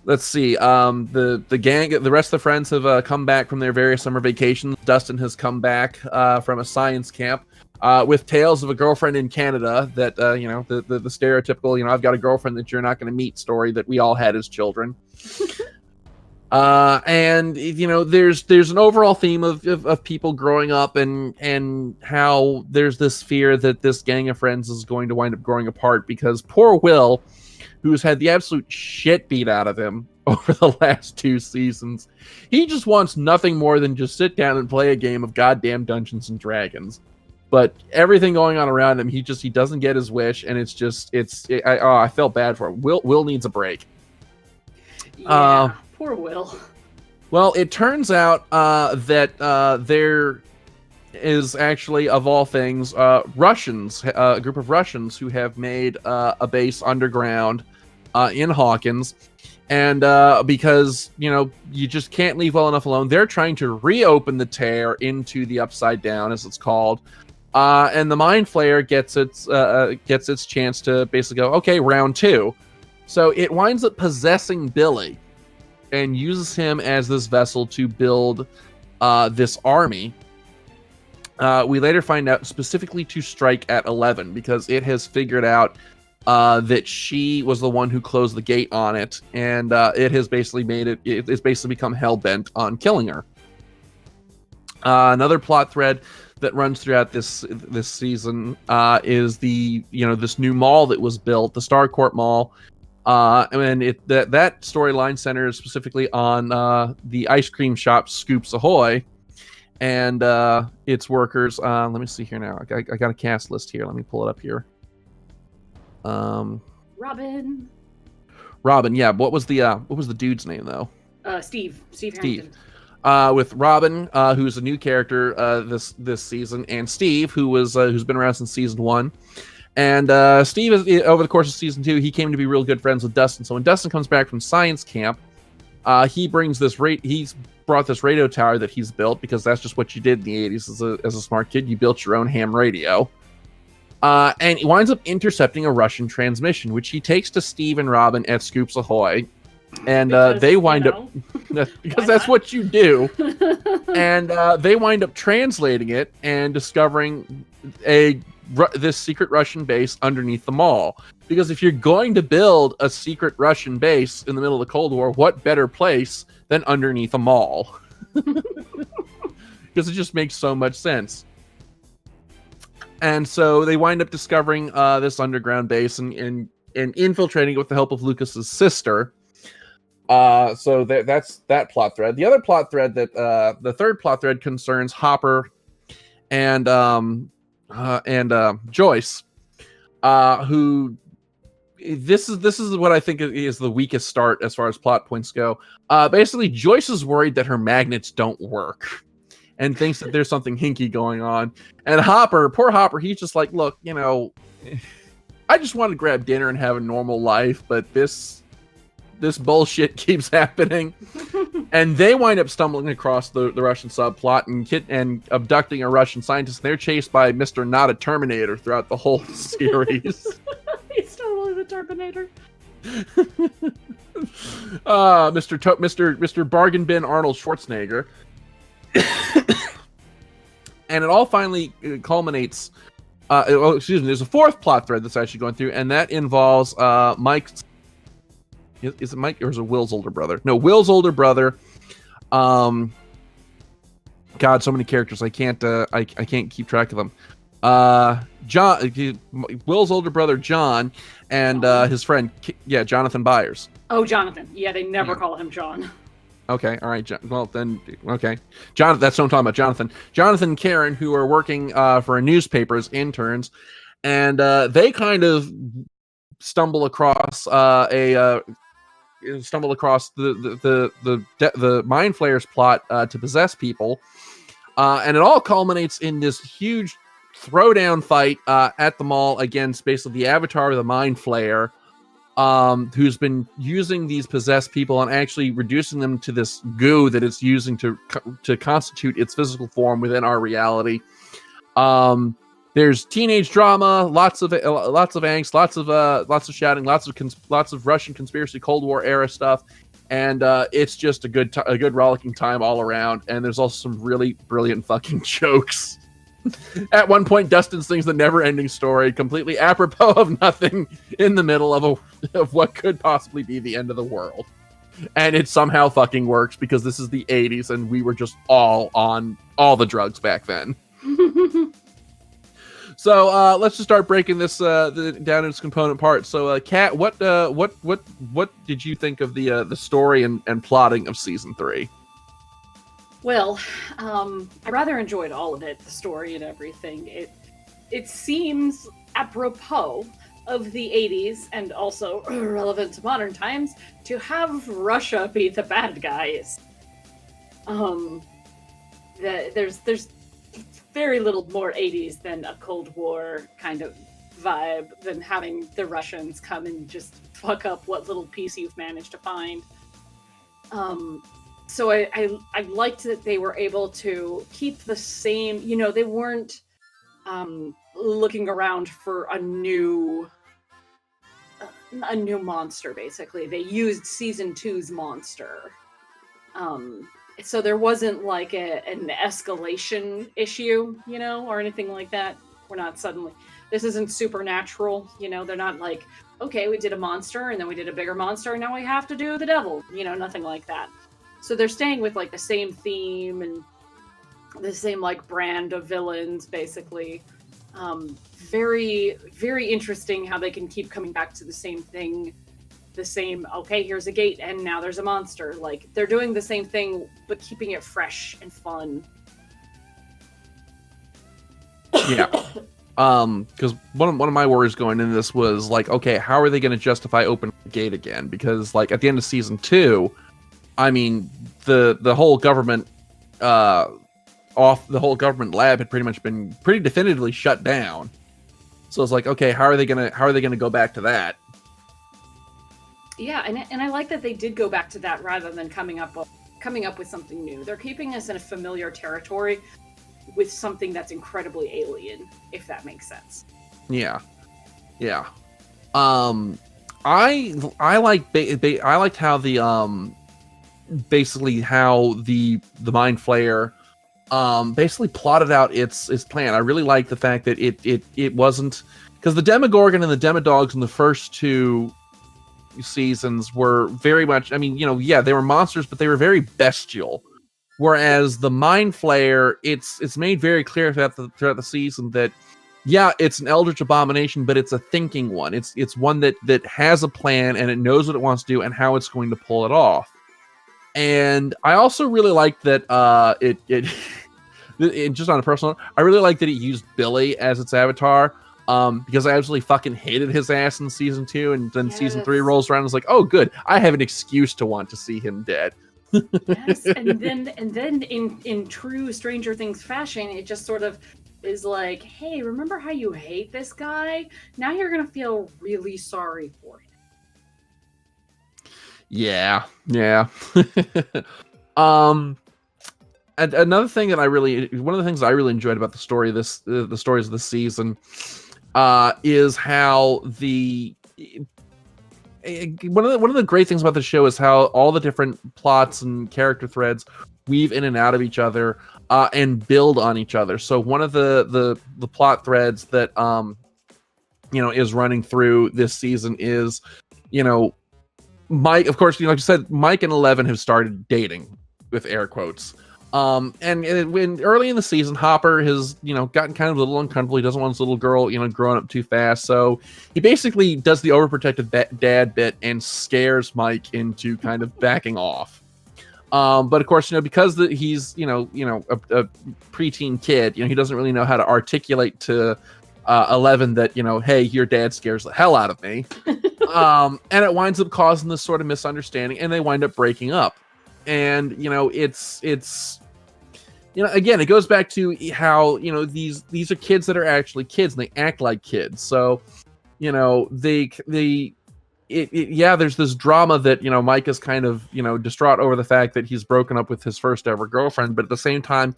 Let's see. The gang, the rest of the friends have come back from their various summer vacations. Dustin has come back from a science camp with tales of a girlfriend in Canada that the stereotypical I've got a girlfriend that you're not going to meet story that we all had as children. And there's an overall theme of people growing up and how there's this fear that this gang of friends is going to wind up growing apart, because poor Will, who's had the absolute shit beat out of him over the last 2 seasons, he just wants nothing more than just sit down and play a game of goddamn Dungeons and Dragons. But everything going on around him, he doesn't get his wish, and I felt bad for him. Will needs a break. Yeah. Poor Will. Well, it turns out that there is actually, of all things, Russians, a group of Russians who have made a base underground in Hawkins. And because, you just can't leave well enough alone, they're trying to reopen the tear into the Upside Down, as it's called, And the Mind Flayer gets its chance to basically go, okay, round 2. So it winds up possessing Billy and uses him as this vessel to build this army. We later find out specifically to strike at 11 because it has figured out that she was the one who closed the gate on it, and it has basically it's basically become hell-bent on killing her. Another plot thread that runs throughout this season is this new mall that was built, the Starcourt Mall. And that storyline centers specifically on the ice cream shop Scoops Ahoy and its workers. Let me see here now. I got a cast list here. Let me pull it up here. Robin. Yeah. What was the dude's name though? Steve Harrington. With Robin, who's a new character this season, and Steve, who's been around since season 1. And Steve, over the course of season 2, he came to be real good friends with Dustin. So when Dustin comes back from science camp, he's brought this radio tower that he's built, because that's just what you did in the 80s as a smart kid. You built your own ham radio. And he winds up intercepting a Russian transmission, which he takes to Steve and Robin at Scoops Ahoy. And they wind up because that's what you do. And they wind up translating it and discovering this secret Russian base underneath the mall. Because if you're going to build a secret Russian base in the middle of the Cold War, what better place than underneath a mall? Because it just makes so much sense. And so they wind up discovering this underground base and infiltrating it with the help of Lucas's sister. So that's that plot thread. The other plot thread the third plot thread concerns Hopper and Joyce, who this is what I think is the weakest start as far as plot points go. Basically, Joyce is worried that her magnets don't work and thinks that there's something hinky going on. And poor Hopper, he's just like, look, I just want to grab dinner and have a normal life, but this bullshit keeps happening. And they wind up stumbling across the Russian subplot and abducting a Russian scientist. They're chased by Mr. Not a Terminator throughout the whole series. He's totally the Terminator. Mr. Bargain Bin Arnold Schwarzenegger. And it all finally culminates. There's a fourth plot thread that's actually going through, and that involves Mike's. Is it Mike or is it Will's older brother? No, Will's older brother. God, so many characters. I can't keep track of them. Will's older brother John, and his friend, Jonathan Byers. Oh, Jonathan. Yeah, they never call him John. Okay, all right. Well, then, okay. Jonathan, that's what I'm talking about. Jonathan and Karen, who are working for a newspaper as interns, and they kind of stumble across the Mind Flayer's plot to possess people, and it all culminates in this huge throwdown fight at the mall against basically the avatar of the Mind Flayer, who's been using these possessed people and actually reducing them to this goo that it's using to constitute its physical form within our reality. There's teenage drama, lots of angst, lots of shouting, lots of Russian conspiracy Cold War era stuff, and it's just a good rollicking time all around. And there's also some really brilliant fucking jokes. At one point, Dustin sings the never-ending story, completely apropos of nothing, in the middle of what could possibly be the end of the world, and it somehow fucking works because this is the 80s and we were just all on all the drugs back then. So let's just start breaking this down into its component parts. So, Kat, what did you think of the story and plotting of season 3? Well, I rather enjoyed all of it, the story and everything. It seems apropos of the 80s and also relevant to modern times to have Russia be the bad guys. There's very little more 80s than a Cold War kind of vibe than having the Russians come and just fuck up what little piece you've managed to find. So I liked that they were able to keep the same, they weren't looking around for a new monster. Basically, they used season 2's monster. So there wasn't like an escalation issue, or anything like that. We're not suddenly, this isn't Supernatural, they're not like, okay, we did a monster and then we did a bigger monster and now we have to do the devil, nothing like that. So they're staying with like the same theme and the same like brand of villains, basically. Very, very interesting how they can keep coming back to the same thing. The same, okay, here's a gate and now there's a monster. Like, they're doing the same thing but keeping it fresh and fun. Yeah. Because one of my worries going into this was like, okay, how are they going to justify opening the gate again? Because like at the end of season 2, I mean, the whole government the whole government lab had pretty much been pretty definitively shut down. So it's like, okay, how are they gonna go back to that? Yeah, and I like that they did go back to that rather than coming up with something new. They're keeping us in a familiar territory with something that's incredibly alien, if that makes sense. Yeah. I liked how the basically how the Mind Flayer basically plotted out its plan. I really like the fact that it wasn't, because the Demogorgon and the Demodogs in the first 2 seasons were very much, I mean, they were monsters, but they were very bestial. Whereas the Mind Flayer, it's made very clear throughout the season that, yeah, it's an eldritch abomination, but it's a thinking one. It's one that has a plan and it knows what it wants to do and how it's going to pull it off. And I also really like that it just on a personal note, I really like that it used Billy as its avatar. Because I absolutely fucking hated his ass in season 2, and then season 3 rolls around and it's like, oh good, I have an excuse to want to see him dead. Yes, and then in true Stranger Things fashion, it just sort of is like, hey, remember how you hate this guy? Now you're gonna feel really sorry for him. Yeah. And another thing that one of the things I really enjoyed about the stories of this season, is how one of the great things about the show is how all the different plots and character threads weave in and out of each other, and build on each other. So one of the plot threads that is running through this season is, Mike, of course, like you said, Mike and Eleven have started dating, with air quotes. And when early in the season, Hopper has, gotten kind of a little uncomfortable. He doesn't want his little girl, growing up too fast. So he basically does the overprotective dad bit and scares Mike into kind of backing off. But of course, because he's, a preteen kid, he doesn't really know how to articulate to 11 that, hey, your dad scares the hell out of me. And it winds up causing this sort of misunderstanding, and they wind up breaking up. And it's again, it goes back to how these are kids that are actually kids, and they act like kids. So there's this drama that Mike is kind of distraught over the fact that he's broken up with his first ever girlfriend, but at the same time,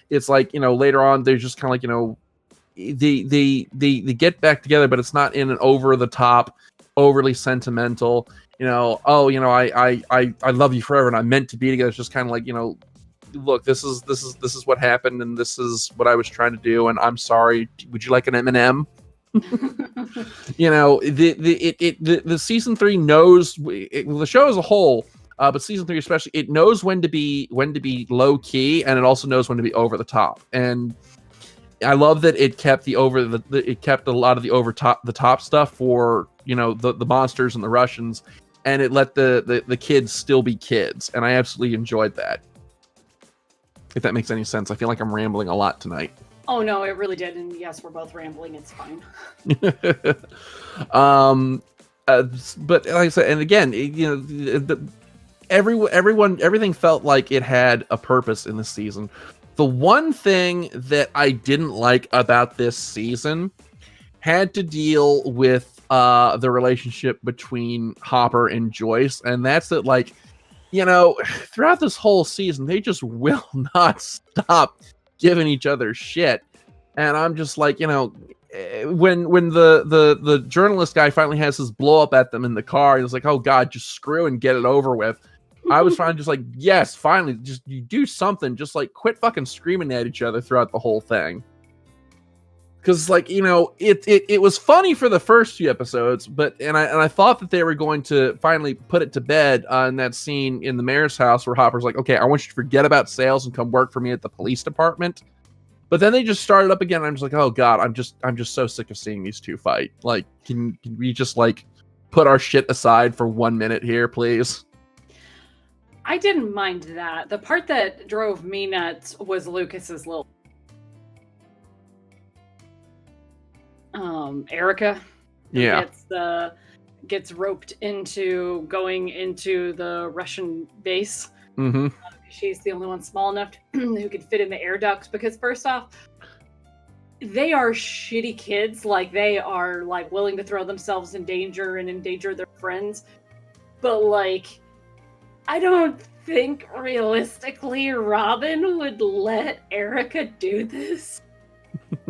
it's like later on they're just kind of like they get back together, but it's not in an over the top, overly sentimental. I love you forever and I'm meant to be together. It's just kind of like, look, this is what happened and this is what I was trying to do and I'm sorry. Would you like an M&M? The season 3 knows the show as a whole, but season 3 especially, it knows when to be low key, and it also knows when to be over the top. And I love that it kept it kept a lot of the top stuff for the monsters and the Russians, and it let the kids still be kids, and I absolutely enjoyed that. If that makes any sense. I feel like I'm rambling a lot tonight. Oh no, it really did, and yes, we're both rambling. It's fine. But like I said, and again, everything felt like it had a purpose in this season. The one thing that I didn't like about this season had to deal with the relationship between Hopper and Joyce, and that's that, like, throughout this whole season, they just will not stop giving each other shit. And I'm just like, when the journalist guy finally has his blow up at them in the car, he's like, oh God, just screw and get it over with. I was finally just like, yes, finally, just you do something, just like quit fucking screaming at each other throughout the whole thing. Because it was funny for the first few episodes, but I thought that they were going to finally put it to bed in that scene in the mayor's house where Hopper's like, okay, I want you to forget about sales and come work for me at the police department. But then they just started up again. And I'm just like, oh God, I'm just so sick of seeing these two fight. Like, can we just like put our shit aside for 1 minute here, please? I didn't mind that. The part that drove me nuts was Lucas's little Erica. Yeah. Gets roped into going into the Russian base. Mm-hmm. She's the only one small enough who could fit in the air ducts, because first off, they are shitty kids. Like, they are like willing to throw themselves in danger and endanger their friends. But like, I don't think realistically Robin would let Erica do this.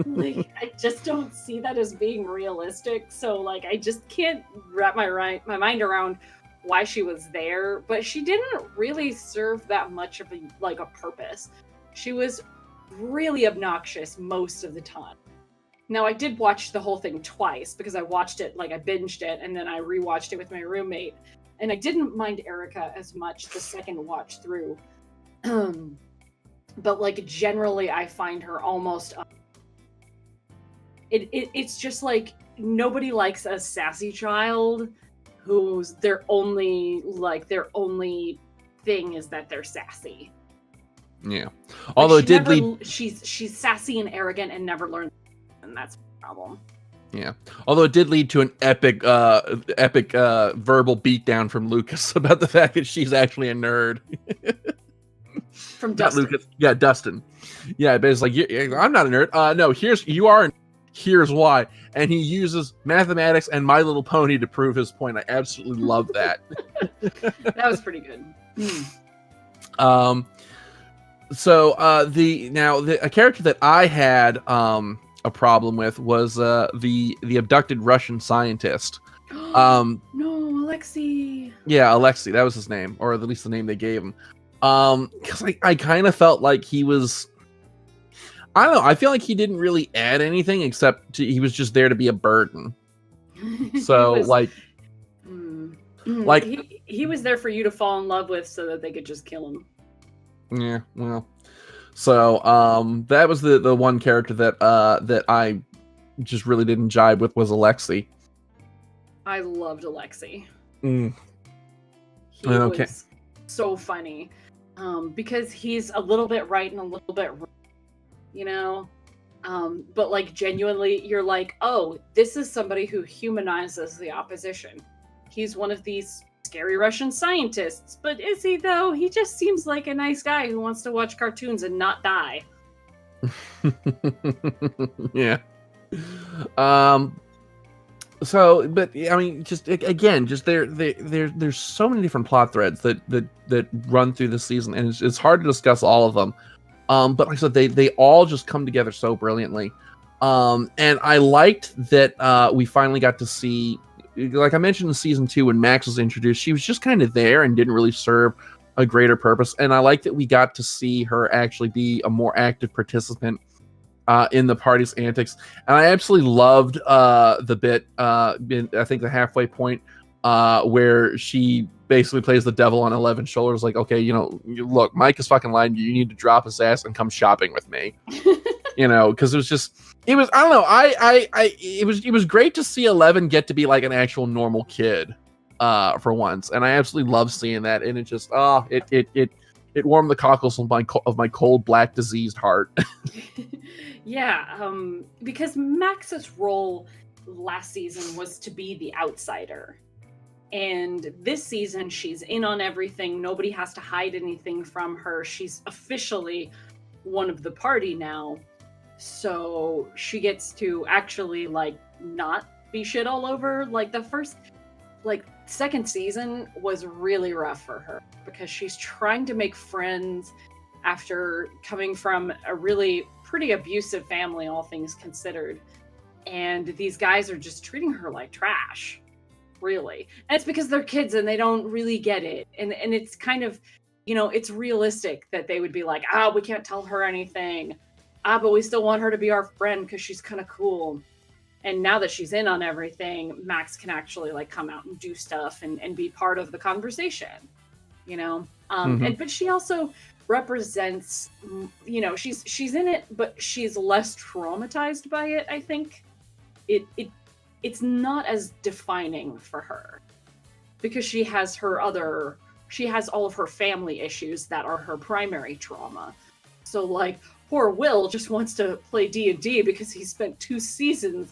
Like, I just don't see that as being realistic. So like, I just can't wrap my mind around why she was there. But she didn't really serve that much of a purpose. She was really obnoxious most of the time. Now, I did watch the whole thing twice because I watched it, like I binged it, and then I rewatched it with my roommate. And I didn't mind Erica as much the second watch through. But like, generally, I find her almost... It's just like, nobody likes a sassy child who's their only thing is that they're sassy. Yeah. Although like, it did lead... She's sassy and arrogant and never learned, and that's the problem. Yeah. Although it did lead to an epic verbal beatdown from Lucas about the fact that she's actually a nerd. From Dustin. Not Lucas. Yeah, Dustin. Yeah, but it's like, I'm not a nerd. No, you are. Here's why. And he uses mathematics and My Little Pony to prove his point. I absolutely love that. That was pretty good. So a character that I had a problem with was the abducted Russian scientist. No, Alexei. Yeah, Alexei, that was his name, or at least the name they gave him. Because I kind of felt like he was... I don't know. I feel like he didn't really add anything except he was just there to be a burden. So he was there for you to fall in love with so that they could just kill him. Yeah, well. So that was the one character that I just really didn't jive with was Alexei. I loved Alexei. He was so funny. Because he's a little bit right and a little bit wrong. But like, genuinely, you're like, oh, this is somebody who humanizes the opposition. He's one of these scary Russian scientists, but is he though? He just seems like a nice guy who wants to watch cartoons and not die. Yeah. So, but I mean, just again, just there's so many different plot threads that run through the season, and it's hard to discuss all of them. But like I said, they all just come together so brilliantly. And I liked that we finally got to see, like I mentioned in season 2 when Max was introduced, she was just kind of there and didn't really serve a greater purpose. And I like that we got to see her actually be a more active participant in the party's antics. And I absolutely loved the bit, I think the halfway point, where she basically plays the devil on Eleven's shoulders, like, okay, look, Mike is fucking lying to you. You need to drop his ass and come shopping with me. Because it was I don't know, it was great to see 11 get to be like an actual normal kid for once, and I absolutely love seeing that, and it just it warmed the cockles of my cold, black, diseased heart. Yeah, because Max's role last season was to be the outsider. And this season, she's in on everything. Nobody has to hide anything from her. She's officially one of the party now. So she gets to actually, like, not be shit all over. Like, second season was really rough for her because she's trying to make friends after coming from a really pretty abusive family, all things considered. And these guys are just treating her like trash, really. And it's because they're kids and they don't really get it. And it's kind of, it's realistic that they would be like, we can't tell her anything. But we still want her to be our friend because she's kind of cool. And now that she's in on everything, Max can actually like come out and do stuff and be part of the conversation, but she also represents, she's in it, but she's less traumatized by it. I think it's not as defining for her because she has all of her family issues that are her primary trauma. So like poor Will just wants to play D&D because he spent 2 seasons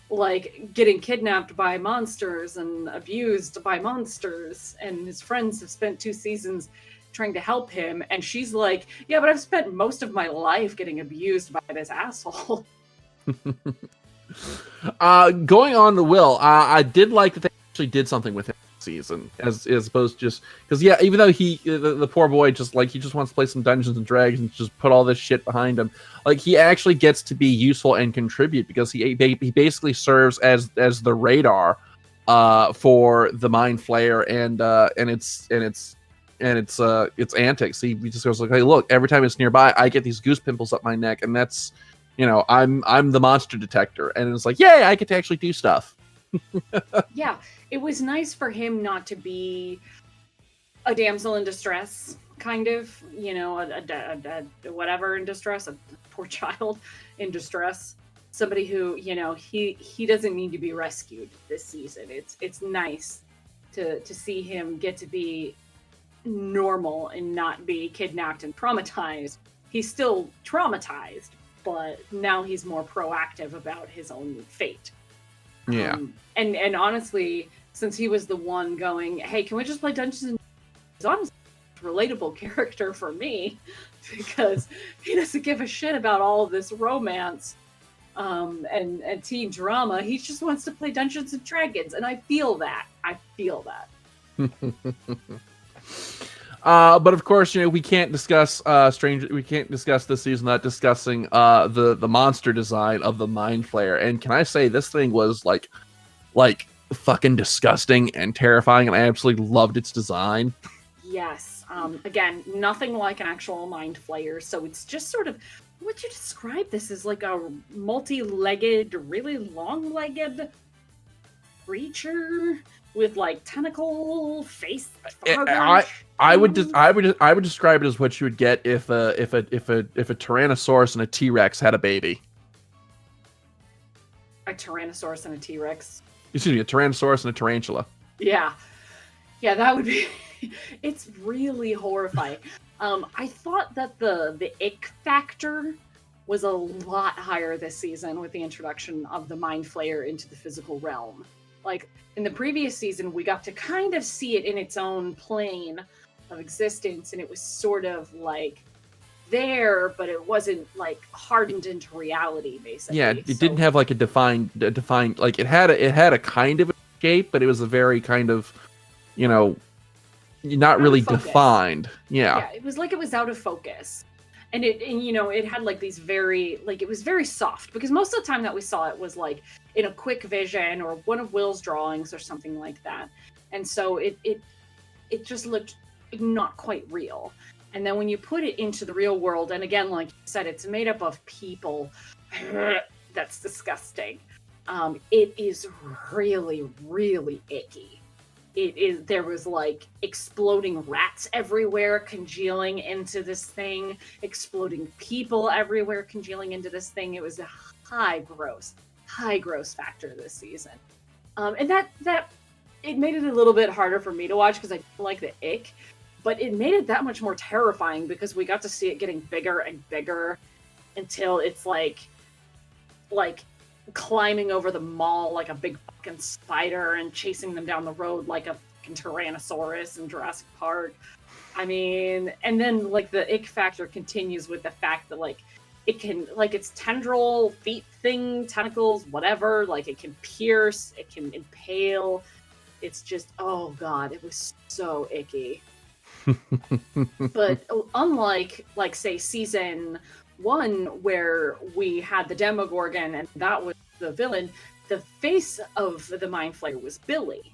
like getting kidnapped by monsters and abused by monsters, and his friends have spent 2 seasons trying to help him, and she's like, yeah, but I've spent most of my life getting abused by this asshole. Going on to Will, I did like that they actually did something with him this season, as opposed to just because even though the poor boy he just wants to play some Dungeons and Dragons and just put all this shit behind him, like he actually gets to be useful and contribute because he basically serves as the radar for the Mind Flayer and its antics. He just goes like, hey, look, every time it's nearby, I get these goose pimples up my neck, and that's I'm the monster detector, and it's like, yay, I get to actually do stuff. Yeah, it was nice for him not to be a damsel in distress, kind of, a whatever in distress, a poor child in distress, somebody who, he doesn't need to be rescued this season. It's nice to see him get to be normal and not be kidnapped and traumatized. He's still traumatized, but now he's more proactive about his own fate. Yeah. And honestly, since he was the one going, hey, can we just play Dungeons and Dragons? He's honestly a relatable character for me because he doesn't give a shit about all of this romance and teen drama. He just wants to play Dungeons and Dragons, and I feel that. But of course, we can't discuss We can't discuss this season without discussing the monster design of the Mind Flayer. And can I say this thing was like fucking disgusting and terrifying, and I absolutely loved its design. Yes. Again, nothing like an actual Mind Flayer. So it's just sort of, would you describe this as like a multi-legged, really long-legged creature with like tentacle face? I would describe it as what you would get if a Tyrannosaurus and a T-Rex had a baby. A Tyrannosaurus and a T-Rex. Excuse me, a Tyrannosaurus and a tarantula. Yeah, that would be. It's really horrifying. I thought that the ick factor was a lot higher this season with the introduction of the Mind Flayer into the physical realm. Like in the previous season, we got to kind of see it in its own plane of existence, and it was sort of like there, but it wasn't like hardened into reality, basically. Yeah, it didn't have like a defined like it had a kind of shape, but it was a very kind of, not really defined. Yeah, it was like it was out of focus. And it had like these very, like, it was very soft, because most of the time that we saw it was like in a quick vision or one of Will's drawings or something like that. And so it just looked not quite real. And then when you put it into the real world, and again, like you said, it's made up of people. That's disgusting. It is really, really icky. There was like exploding rats everywhere congealing into this thing, exploding people everywhere congealing into this thing. It was a high gross factor this season. And that it made it a little bit harder for me to watch because I like the ick, but it made it that much more terrifying because we got to see it getting bigger and bigger until it's like climbing over the mall like a big fucking spider and chasing them down the road like a fucking Tyrannosaurus in Jurassic Park. I mean, and then like the ick factor continues with the fact that like it can, like, its tendril feet thing, tentacles, whatever, like it can pierce, it can impale. It's just, oh god, it was so icky. But unlike, like, say, season one where we had the Demogorgon and that was the villain, the face of the Mind Flayer was Billy.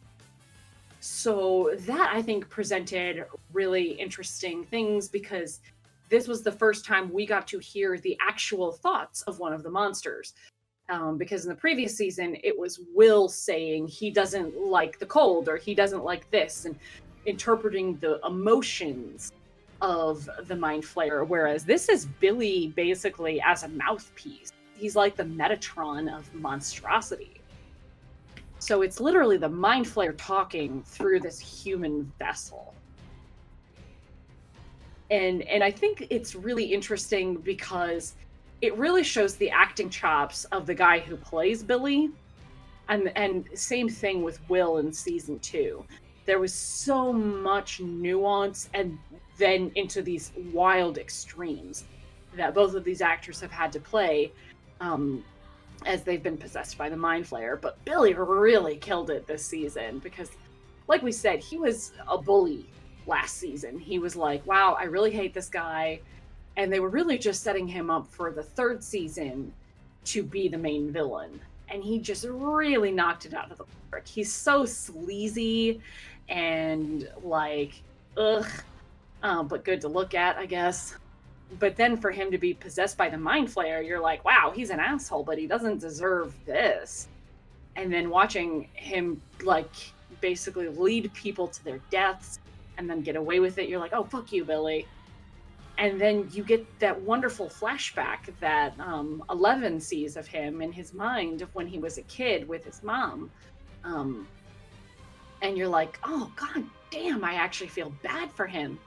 So that, I think, presented really interesting things because this was the first time we got to hear the actual thoughts of one of the monsters. Because in the previous season, it was Will saying he doesn't like the cold or he doesn't like this, and interpreting the emotions of the Mind Flayer, whereas this is Billy basically as a mouthpiece. He's like the Metatron of monstrosity. So it's literally the Mind Flayer talking through this human vessel. And I think it's really interesting because it really shows the acting chops of the guy who plays Billy. And same thing with Will in season 2. There was so much nuance and then into these wild extremes that both of these actors have had to play as they've been possessed by the Mind Flayer. But Billy really killed it this season because, like we said, he was a bully last season. He was like, wow, I really hate this guy. And they were really just setting him up for the 3rd season to be the main villain. And he just really knocked it out of the park. He's so sleazy and like, ugh, but good to look at, I guess. But then for him to be possessed by the Mind Flayer, you're like, wow, he's an asshole, but he doesn't deserve this. And then watching him like basically lead people to their deaths and then get away with it, you're like, oh, fuck you, Billy. And then you get that wonderful flashback that 11 sees of him in his mind when he was a kid with his mom. And you're like, oh, god damn, I actually feel bad for him.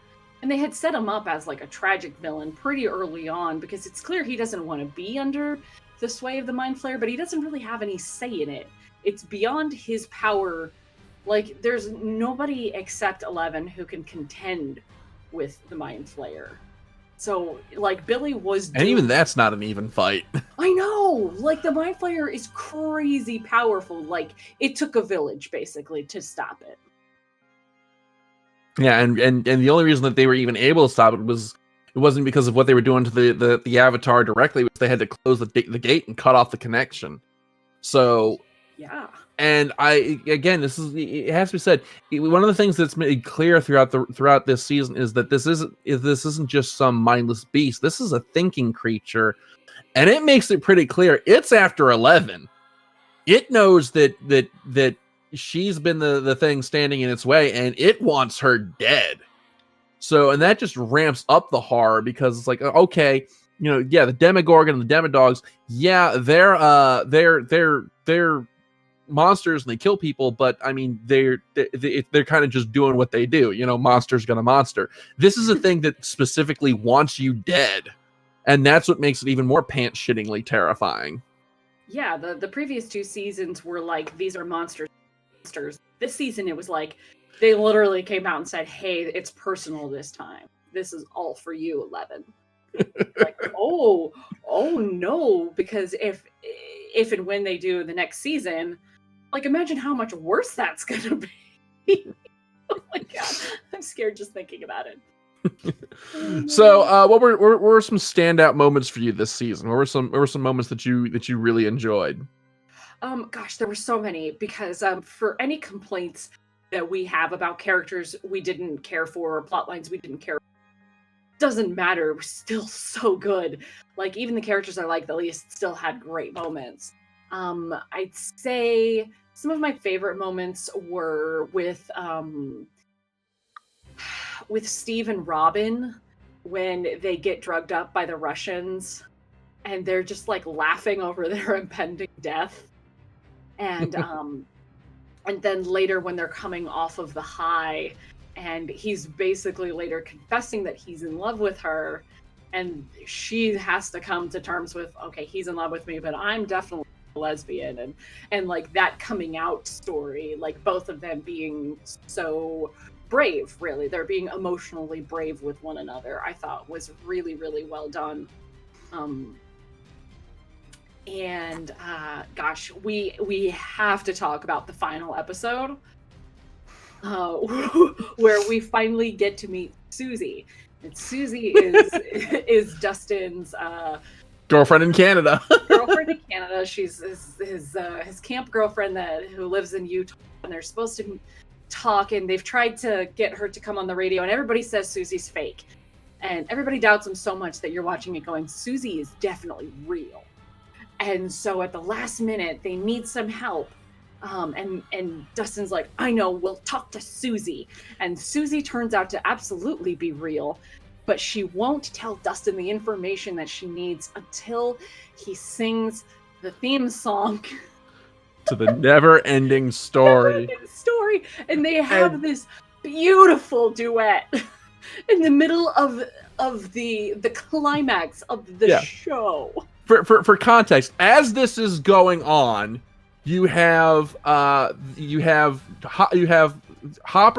And they had set him up as like a tragic villain pretty early on because it's clear he doesn't want to be under the sway of the Mind Flayer, but he doesn't really have any say in it. It's beyond his power. Like, there's nobody except 11 who can contend with the Mind Flayer. So, like, Billy was... And even that's not an even fight. I know! Like, the Mind Flayer is crazy powerful. Like, it took a village, basically, to stop it. Yeah, and the only reason that they were even able to stop it wasn't because of what they were doing to the Avatar directly, which they had to close the gate and cut off the connection. So... Yeah. And it has to be said, one of the things that's made clear throughout this season is that this isn't just some mindless beast. This is a thinking creature, and it makes it pretty clear it's after 11. It knows that she's been the thing standing in its way, and it wants her dead. So, and that just ramps up the horror because it's like, okay, you know, yeah, the Demogorgon and the Demodogs, yeah, they're monsters and they kill people, but I mean they're kind of just doing what they do, you know, monster's gonna monster. This is a thing that specifically wants you dead, and that's what makes it even more pants-shittingly terrifying. Yeah, the previous 2 seasons were like, these are monsters. This season it was like they literally came out and said, hey, it's personal this time, this is all for you, 11. Like, oh no, because if and when they do the next season, like, imagine how much worse that's gonna be. Oh my god, I'm scared just thinking about it. So, what were some standout moments for you this season? What were some moments that you really enjoyed? Gosh, there were so many because for any complaints that we have about characters we didn't care for or plot lines we didn't care for, doesn't matter. We're still so good. Like, even the characters I like the least still had great moments. I'd say some of my favorite moments were with Steve and Robin when they get drugged up by the Russians and they're just like laughing over their impending death. And and then later when they're coming off of the high and he's basically later confessing that he's in love with her, and she has to come to terms with, okay, he's in love with me, but I'm definitely a lesbian, and like that coming out story, like both of them being so brave, really. They're being emotionally brave with one another, I thought was really, really well done. And gosh, we have to talk about the final episode. Where we finally get to meet Susie. And Susie is Dustin's girlfriend in Canada. girlfriend in Canada. She's his camp girlfriend who lives in Utah, and they're supposed to talk, and they've tried to get her to come on the radio, and everybody says Susie's fake. And everybody doubts him so much that you're watching it going, Susie is definitely real. And so at the last minute, they need some help. And Dustin's like, I know, we'll talk to Susie. And Susie turns out to absolutely be real, but she won't tell Dustin the information that she needs until he sings the theme song to the never-ending story. And they have this beautiful duet in the middle of the climax of the show. For context, as this is going on, you have Hopper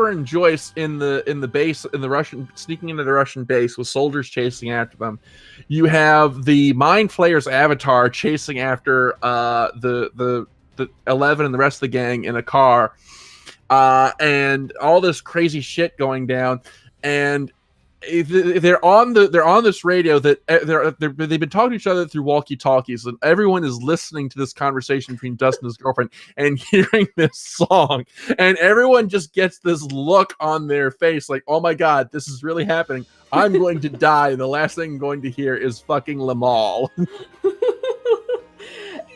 and Joyce in the base, in the Russian, sneaking into the Russian base with soldiers chasing after them. You have the Mind Flayer's avatar chasing after the 11 and the rest of the gang in a car, and all this crazy shit going down. And they're on this radio that they've been talking to each other through walkie-talkies, and everyone is listening to this conversation between Dustin and his girlfriend and hearing this song, and everyone just gets this look on their face like, oh my god, this is really happening. I'm going to die, and the last thing I'm going to hear is fucking Lamal.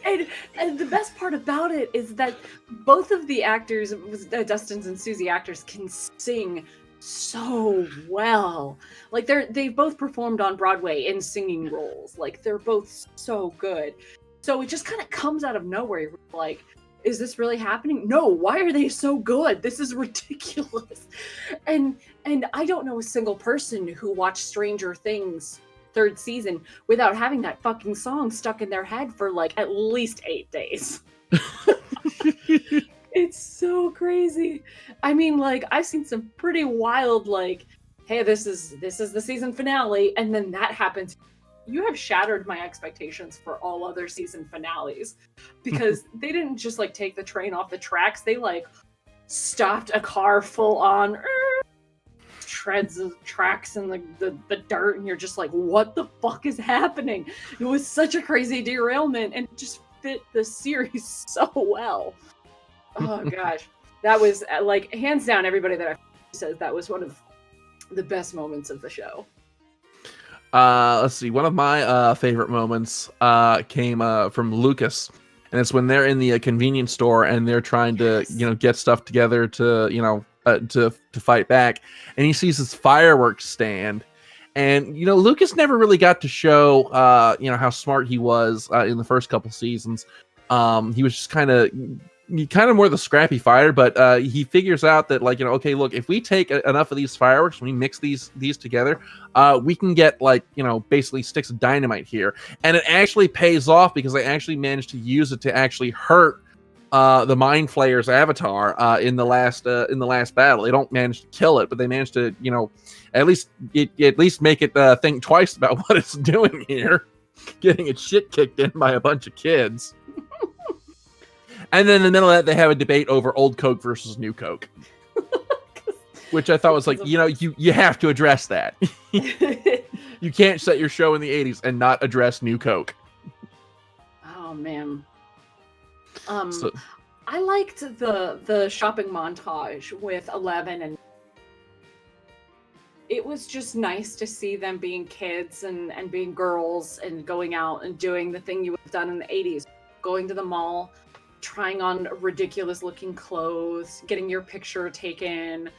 And the best part about it is that both of the actors, Dustin's and Susie actors, can sing so well. Like they've both performed on Broadway in singing roles. Like they're both so good. So it just kind of comes out of nowhere. You're like, is this really happening? No, why are they so good? This is ridiculous. And I don't know a single person who watched Stranger Things 3rd season without having that fucking song stuck in their head for like at least 8 days. It's so crazy. I mean, like, I've seen some pretty wild, like, hey, this is the season finale, and then that happens. You have shattered my expectations for all other season finales, because they didn't just like take the train off the tracks. They like stopped a car full on, treads of tracks in the dirt, and you're just like, what the fuck is happening? It was such a crazy derailment, and it just fit the series so well. Oh gosh, that was like hands down. Everybody that I says that was one of the best moments of the show. Let's see. One of my favorite moments came from Lucas, and it's when they're in the convenience store and they're trying to get stuff together to to fight back, and he sees this fireworks stand. And Lucas never really got to show how smart he was in the first couple seasons. He was just kind of more the scrappy fighter, but he figures out that okay, look, if we take enough of these fireworks and we mix these together, we can get basically sticks of dynamite here, and it actually pays off because they actually managed to use it to actually hurt the Mind Flayer's avatar in the last battle. They don't manage to kill it, but they managed to at least make it think twice about what it's doing here, getting its shit kicked in by a bunch of kids. And then in the middle of that, they have a debate over old Coke versus new Coke, which I thought was like, you have to address that. You can't set your show in the 80s and not address new Coke. Oh man. I liked the shopping montage with 11, and it was just nice to see them being kids and being girls and going out and doing the thing you would have done in the 80s, going to the mall, trying on ridiculous looking clothes, getting your picture taken.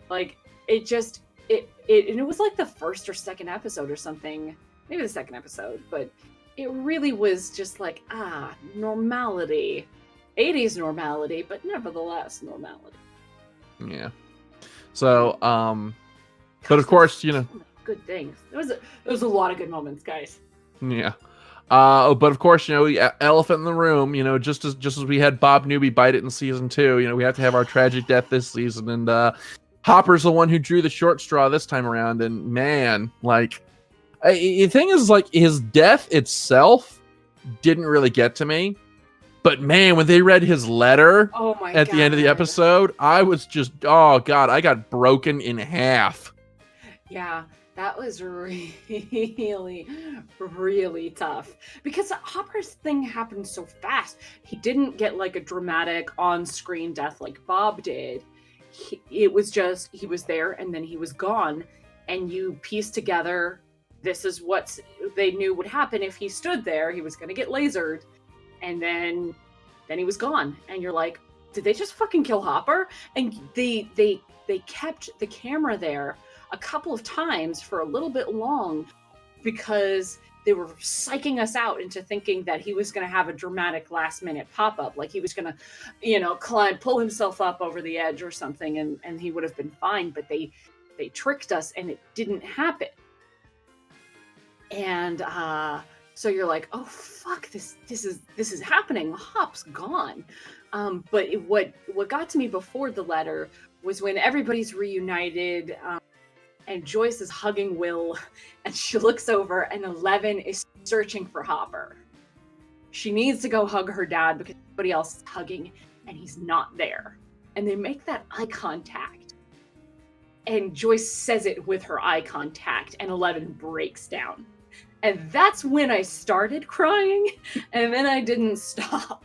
Like it was like the first or second episode or something, maybe the second episode, but it really was just like normality, 80s normality, but nevertheless normality. Yeah. So but of course good things. There was a lot of good moments, guys. Yeah. But of course, elephant in the room, just as we had Bob Newby bite it in season 2, we have to have our tragic death this season. And Hopper's the one who drew the short straw this time around. And man, the thing is, his death itself didn't really get to me. But man, when they read his letter at the end of the episode, I was just, oh God, I got broken in half. Yeah. That was really, really tough because Hopper's thing happened so fast. He didn't get like a dramatic on-screen death like Bob did. It was just he was there and then he was gone, and you piece together this is what they knew would happen if he stood there. He was going to get lasered, and then he was gone, and you're like, did they just fucking kill Hopper? And they kept the camera there a couple of times for a little bit long because they were psyching us out into thinking that he was going to have a dramatic last minute pop up, like he was going to, pull himself up over the edge or something, and he would have been fine. But they tricked us, and it didn't happen. And so you're like, oh fuck, this is happening. Hop's gone. But what got to me before the letter was when everybody's reunited. And Joyce is hugging Will, and she looks over, and Eleven is searching for Hopper. She needs to go hug her dad because everybody else is hugging, and he's not there. And they make that eye contact. And Joyce says it with her eye contact, and 11 breaks down. And that's when I started crying, and then I didn't stop.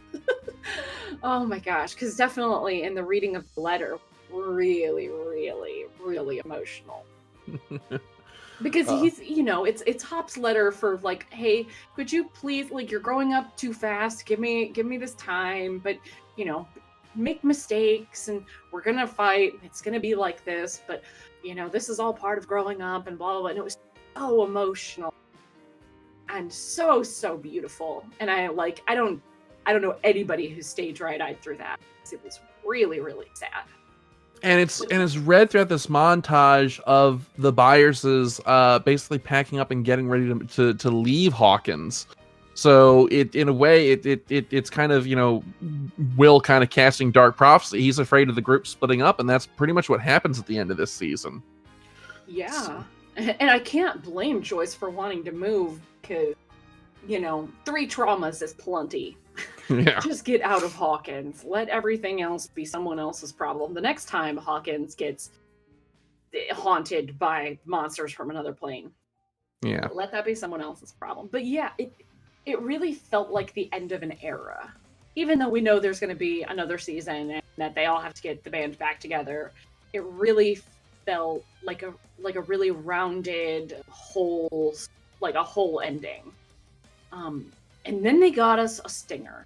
Oh my gosh, because definitely in the reading of the letter, really, really, really emotional. Because he's, it's Hop's letter for like, hey, could you please, like, you're growing up too fast, give me this time, but make mistakes, and we're gonna fight, it's gonna be like this, but this is all part of growing up, and blah blah blah. And it was so emotional and so beautiful, and I don't know anybody who stayed right-eyed through that. It was really, really sad. And it's read throughout this montage of the Byerses basically packing up and getting ready to leave Hawkins. So in a way it's kind of Will kind of casting dark prophecy. He's afraid of the group splitting up, and that's pretty much what happens at the end of this season. Yeah, so. And I can't blame Joyce for wanting to move because 3 traumas is plenty. Yeah. Just get out of Hawkins. Let everything else be someone else's problem. The next time Hawkins gets haunted by monsters from another plane, let that be someone else's problem. But yeah, it really felt like the end of an era. Even though we know there's going to be another season and that they all have to get the band back together, it really felt like a really rounded whole ending. And then they got us a stinger.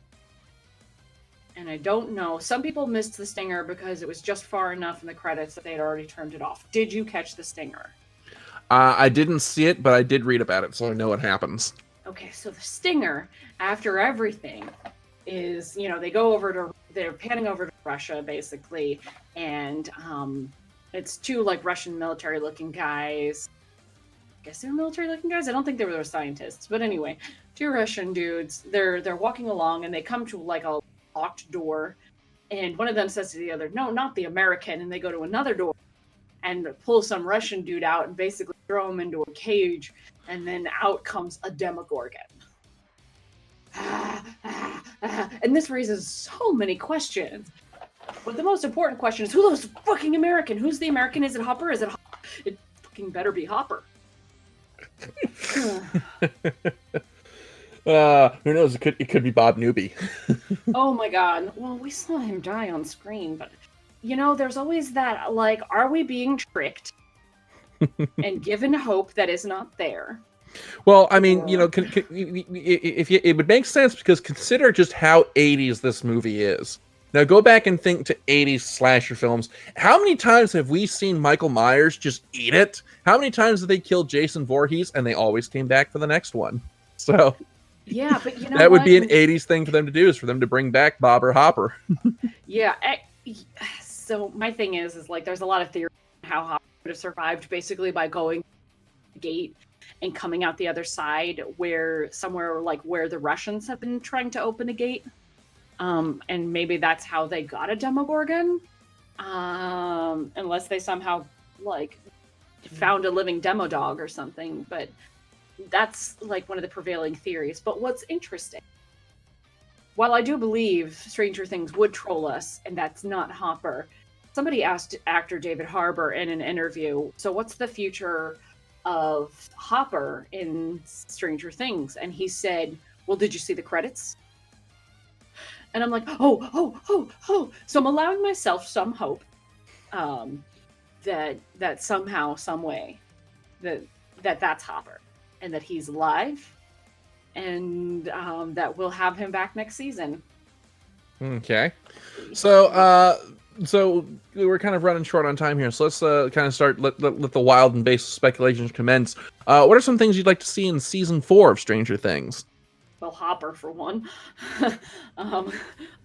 And I don't know. Some people missed the stinger because it was just far enough in the credits that they had already turned it off. Did you catch the stinger? I didn't see it, but I did read about it, so I know what happens. Okay, so the stinger, after everything, is, they're panning over to Russia, basically, and it's 2, like, Russian military-looking guys. I guess they're military-looking guys? I don't think they were scientists, but anyway, 2 Russian dudes. They're walking along, and they come to, like, a locked door, and one of them says to the other, no, not the American, and they go to another door and pull some Russian dude out and basically throw him into a cage, and then out comes a Demogorgon. And this raises so many questions, but the most important question is, who's fucking American? Who's the American? Is it Hopper? Is it Hopper? It fucking better be Hopper. Who knows? It could be Bob Newby. Oh my god. Well, we saw him die on screen, but there's always that, like, are we being tricked and given hope that is not there? Well, I mean, it would make sense because consider just how 80s this movie is. Now go back and think to 80s slasher films. How many times have we seen Michael Myers just eat it? How many times did they kill Jason Voorhees and they always came back for the next one? So yeah, but that would be an 80s thing for them to do, is for them to bring back Bob or Hopper. Yeah. So my thing is like, there's a lot of theory on how Hopper would have survived basically by going to the gate and coming out the other side somewhere like where the Russians have been trying to open a gate. And maybe that's how they got a Demogorgon. Unless they somehow like found a living demo dog or something, but that's like one of the prevailing theories. But what's interesting, while I do believe Stranger Things would troll us, and that's not Hopper, somebody asked actor David Harbour in an interview, so what's the future of Hopper in Stranger Things, and he said, "Well, did you see the credits?" And I'm like, oh. So I'm allowing myself some hope that somehow, some way, that's Hopper, and that he's alive, and that we'll have him back next season. Okay. So we're kind of running short on time here, so let's kind of start. Let the wild and basic speculations commence. What are some things you'd like to see in season 4 of Stranger Things? Well, Hopper for one.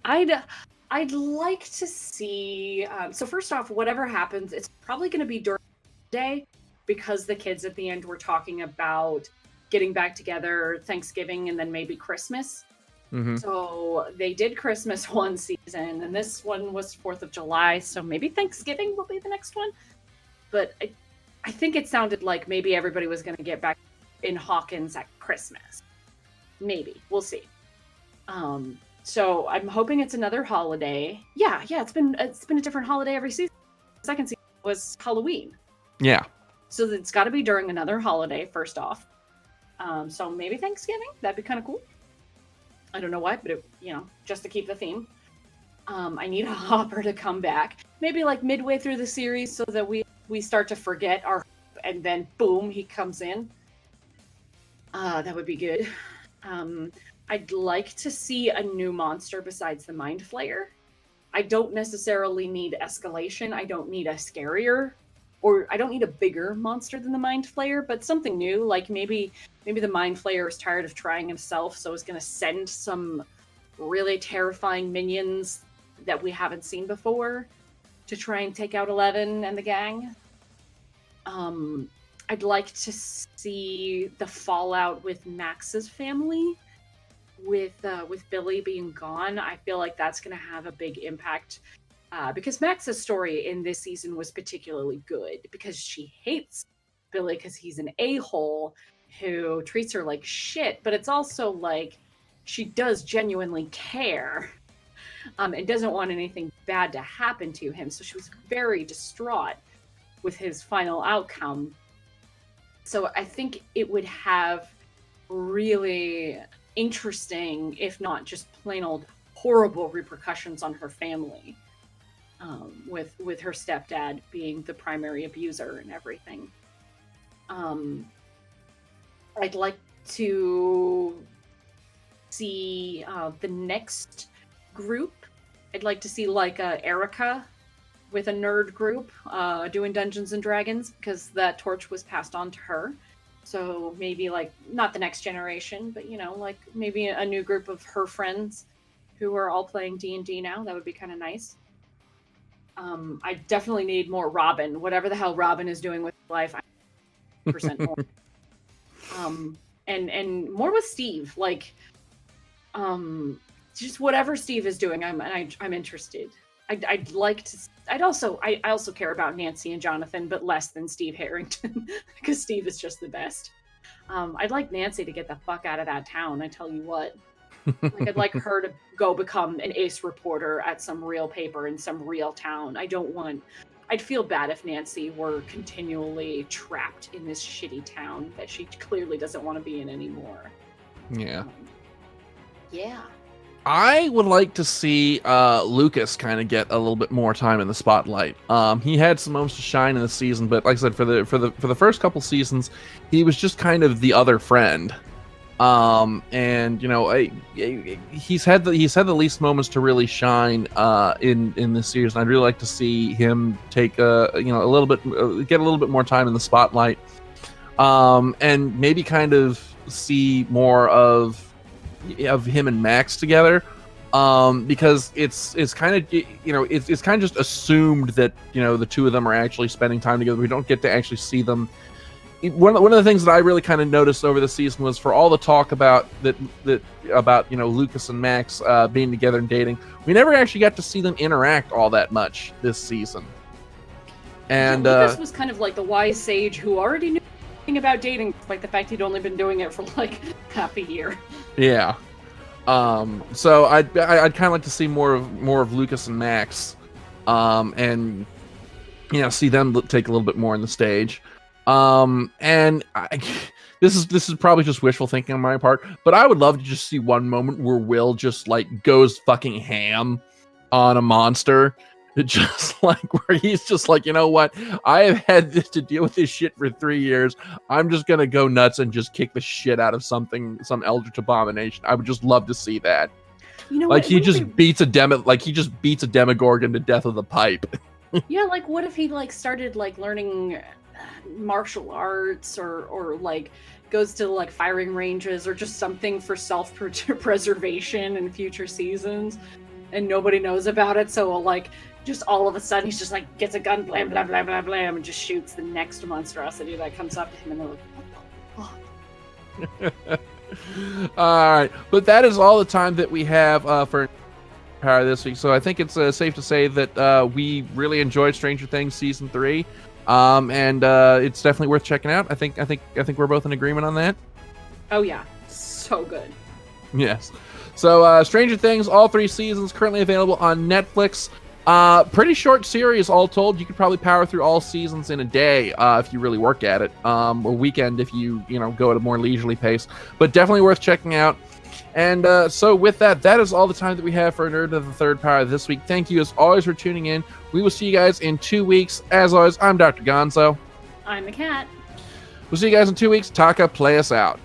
I'd like to see. So first off, whatever happens, it's probably going to be during the day, because the kids at the end were talking about getting back together Thanksgiving and then maybe Christmas. Mm-hmm. So they did Christmas one season, and this one was 4th of July, so maybe Thanksgiving will be the next one. But I think it sounded like maybe everybody was going to get back in Hawkins at Christmas. Maybe. We'll see. So I'm hoping it's another holiday. Yeah, it's been a different holiday every season. The second season was Halloween. Yeah. So it's got to be during another holiday, first off. So maybe Thanksgiving? That'd be kind of cool. I don't know why, but just to keep the theme. I need a Hopper to come back. Maybe like midway through the series, so that we start to forget our, and then boom, he comes in. That would be good. I'd like to see a new monster besides the Mind Flayer. I don't necessarily need escalation. I don't need a scarier, or I don't need a bigger monster than the Mind Flayer, but something new. Like maybe the Mind Flayer is tired of trying himself, so is going to send some really terrifying minions that we haven't seen before to try and take out Eleven and the gang. I'd like to see the fallout with Max's family, with Billy being gone. I feel like that's going to have a big impact, because Max's story in this season was particularly good, because she hates Billy because he's an a-hole who treats her like shit, but it's also like she does genuinely care, and doesn't want anything bad to happen to him. So she was very distraught with his final outcome. So I think it would have really interesting, if not just plain old horrible, repercussions on her family, with her stepdad being the primary abuser and everything. I'd like to see the next group. I'd like to see like Erica with a nerd group doing Dungeons and Dragons, because that torch was passed on to her. So maybe like not the next generation, but like maybe a new group of her friends who are all playing D&D now. That would be kind of nice. I definitely need more Robin. Whatever the hell Robin is doing with life, I'm 100% more. And more with Steve. Like, just whatever Steve is doing, I'm interested. I also care about Nancy and Jonathan, but less than Steve Harrington, because Steve is just the best. I'd like Nancy to get the fuck out of that town, I tell you what. Like, I'd like her to go become an ace reporter at some real paper in some real town. I'd feel bad if Nancy were continually trapped in this shitty town that she clearly doesn't want to be in anymore. Yeah. Yeah. I would like to see Lucas kind of get a little bit more time in the spotlight. He had some moments to shine in the season, but like I said, for the first couple seasons, he was just kind of the other friend. And he's had the least moments to really shine in this series. And I'd really like to see him take get a little bit more time in the spotlight, and maybe kind of see more of him and Max together, because it's kind of it's kind of just assumed that the two of them are actually spending time together. We don't get to actually see them. One of the things that I really kind of noticed over the season was, for all the talk about about Lucas and Max being together and dating, we never actually got to see them interact all that much this season. And Lucas was kind of like the wise sage who already knew anything about dating, despite the fact he'd only been doing it for like half a year. Yeah. So I'd kind of like to see more of Lucas and Max, and see them take a little bit more in the stage. And this is probably just wishful thinking on my part, but I would love to just see one moment where Will just like goes fucking ham on a monster. Just like where he's just like, you know what? I have had to deal with this shit for 3 years. I'm just gonna go nuts and just kick the shit out of some eldritch abomination. I would just love to see that. You know, like he just beats a Demogorgon to death with a pipe. Yeah, like what if he like started like learning martial arts or like goes to like firing ranges or just something for self-preservation in future seasons and nobody knows about it, so like just all of a sudden he's just like gets a gun, blam blam blam blam blam, and just shoots the next monstrosity that comes up to him, and they're like, what the fuck? All right, but that is all the time that we have for Power this week. So I think it's safe to say that we really enjoyed Stranger Things season 3, and it's definitely worth checking out. I think we're both in agreement on that. Oh yeah, so good. Yes. So Stranger Things, all 3 seasons currently available on Netflix. Pretty short series, all told. You could probably power through all seasons in a day if you really work at it. A weekend if you go at a more leisurely pace. But definitely worth checking out. And so with that is all the time that we have for Nerd of the Third Power this week. Thank you as always for tuning in. We will see you guys in 2 weeks. As always, I'm Dr. Gonzo. I'm the cat. We'll see you guys in 2 weeks. Taka, play us out.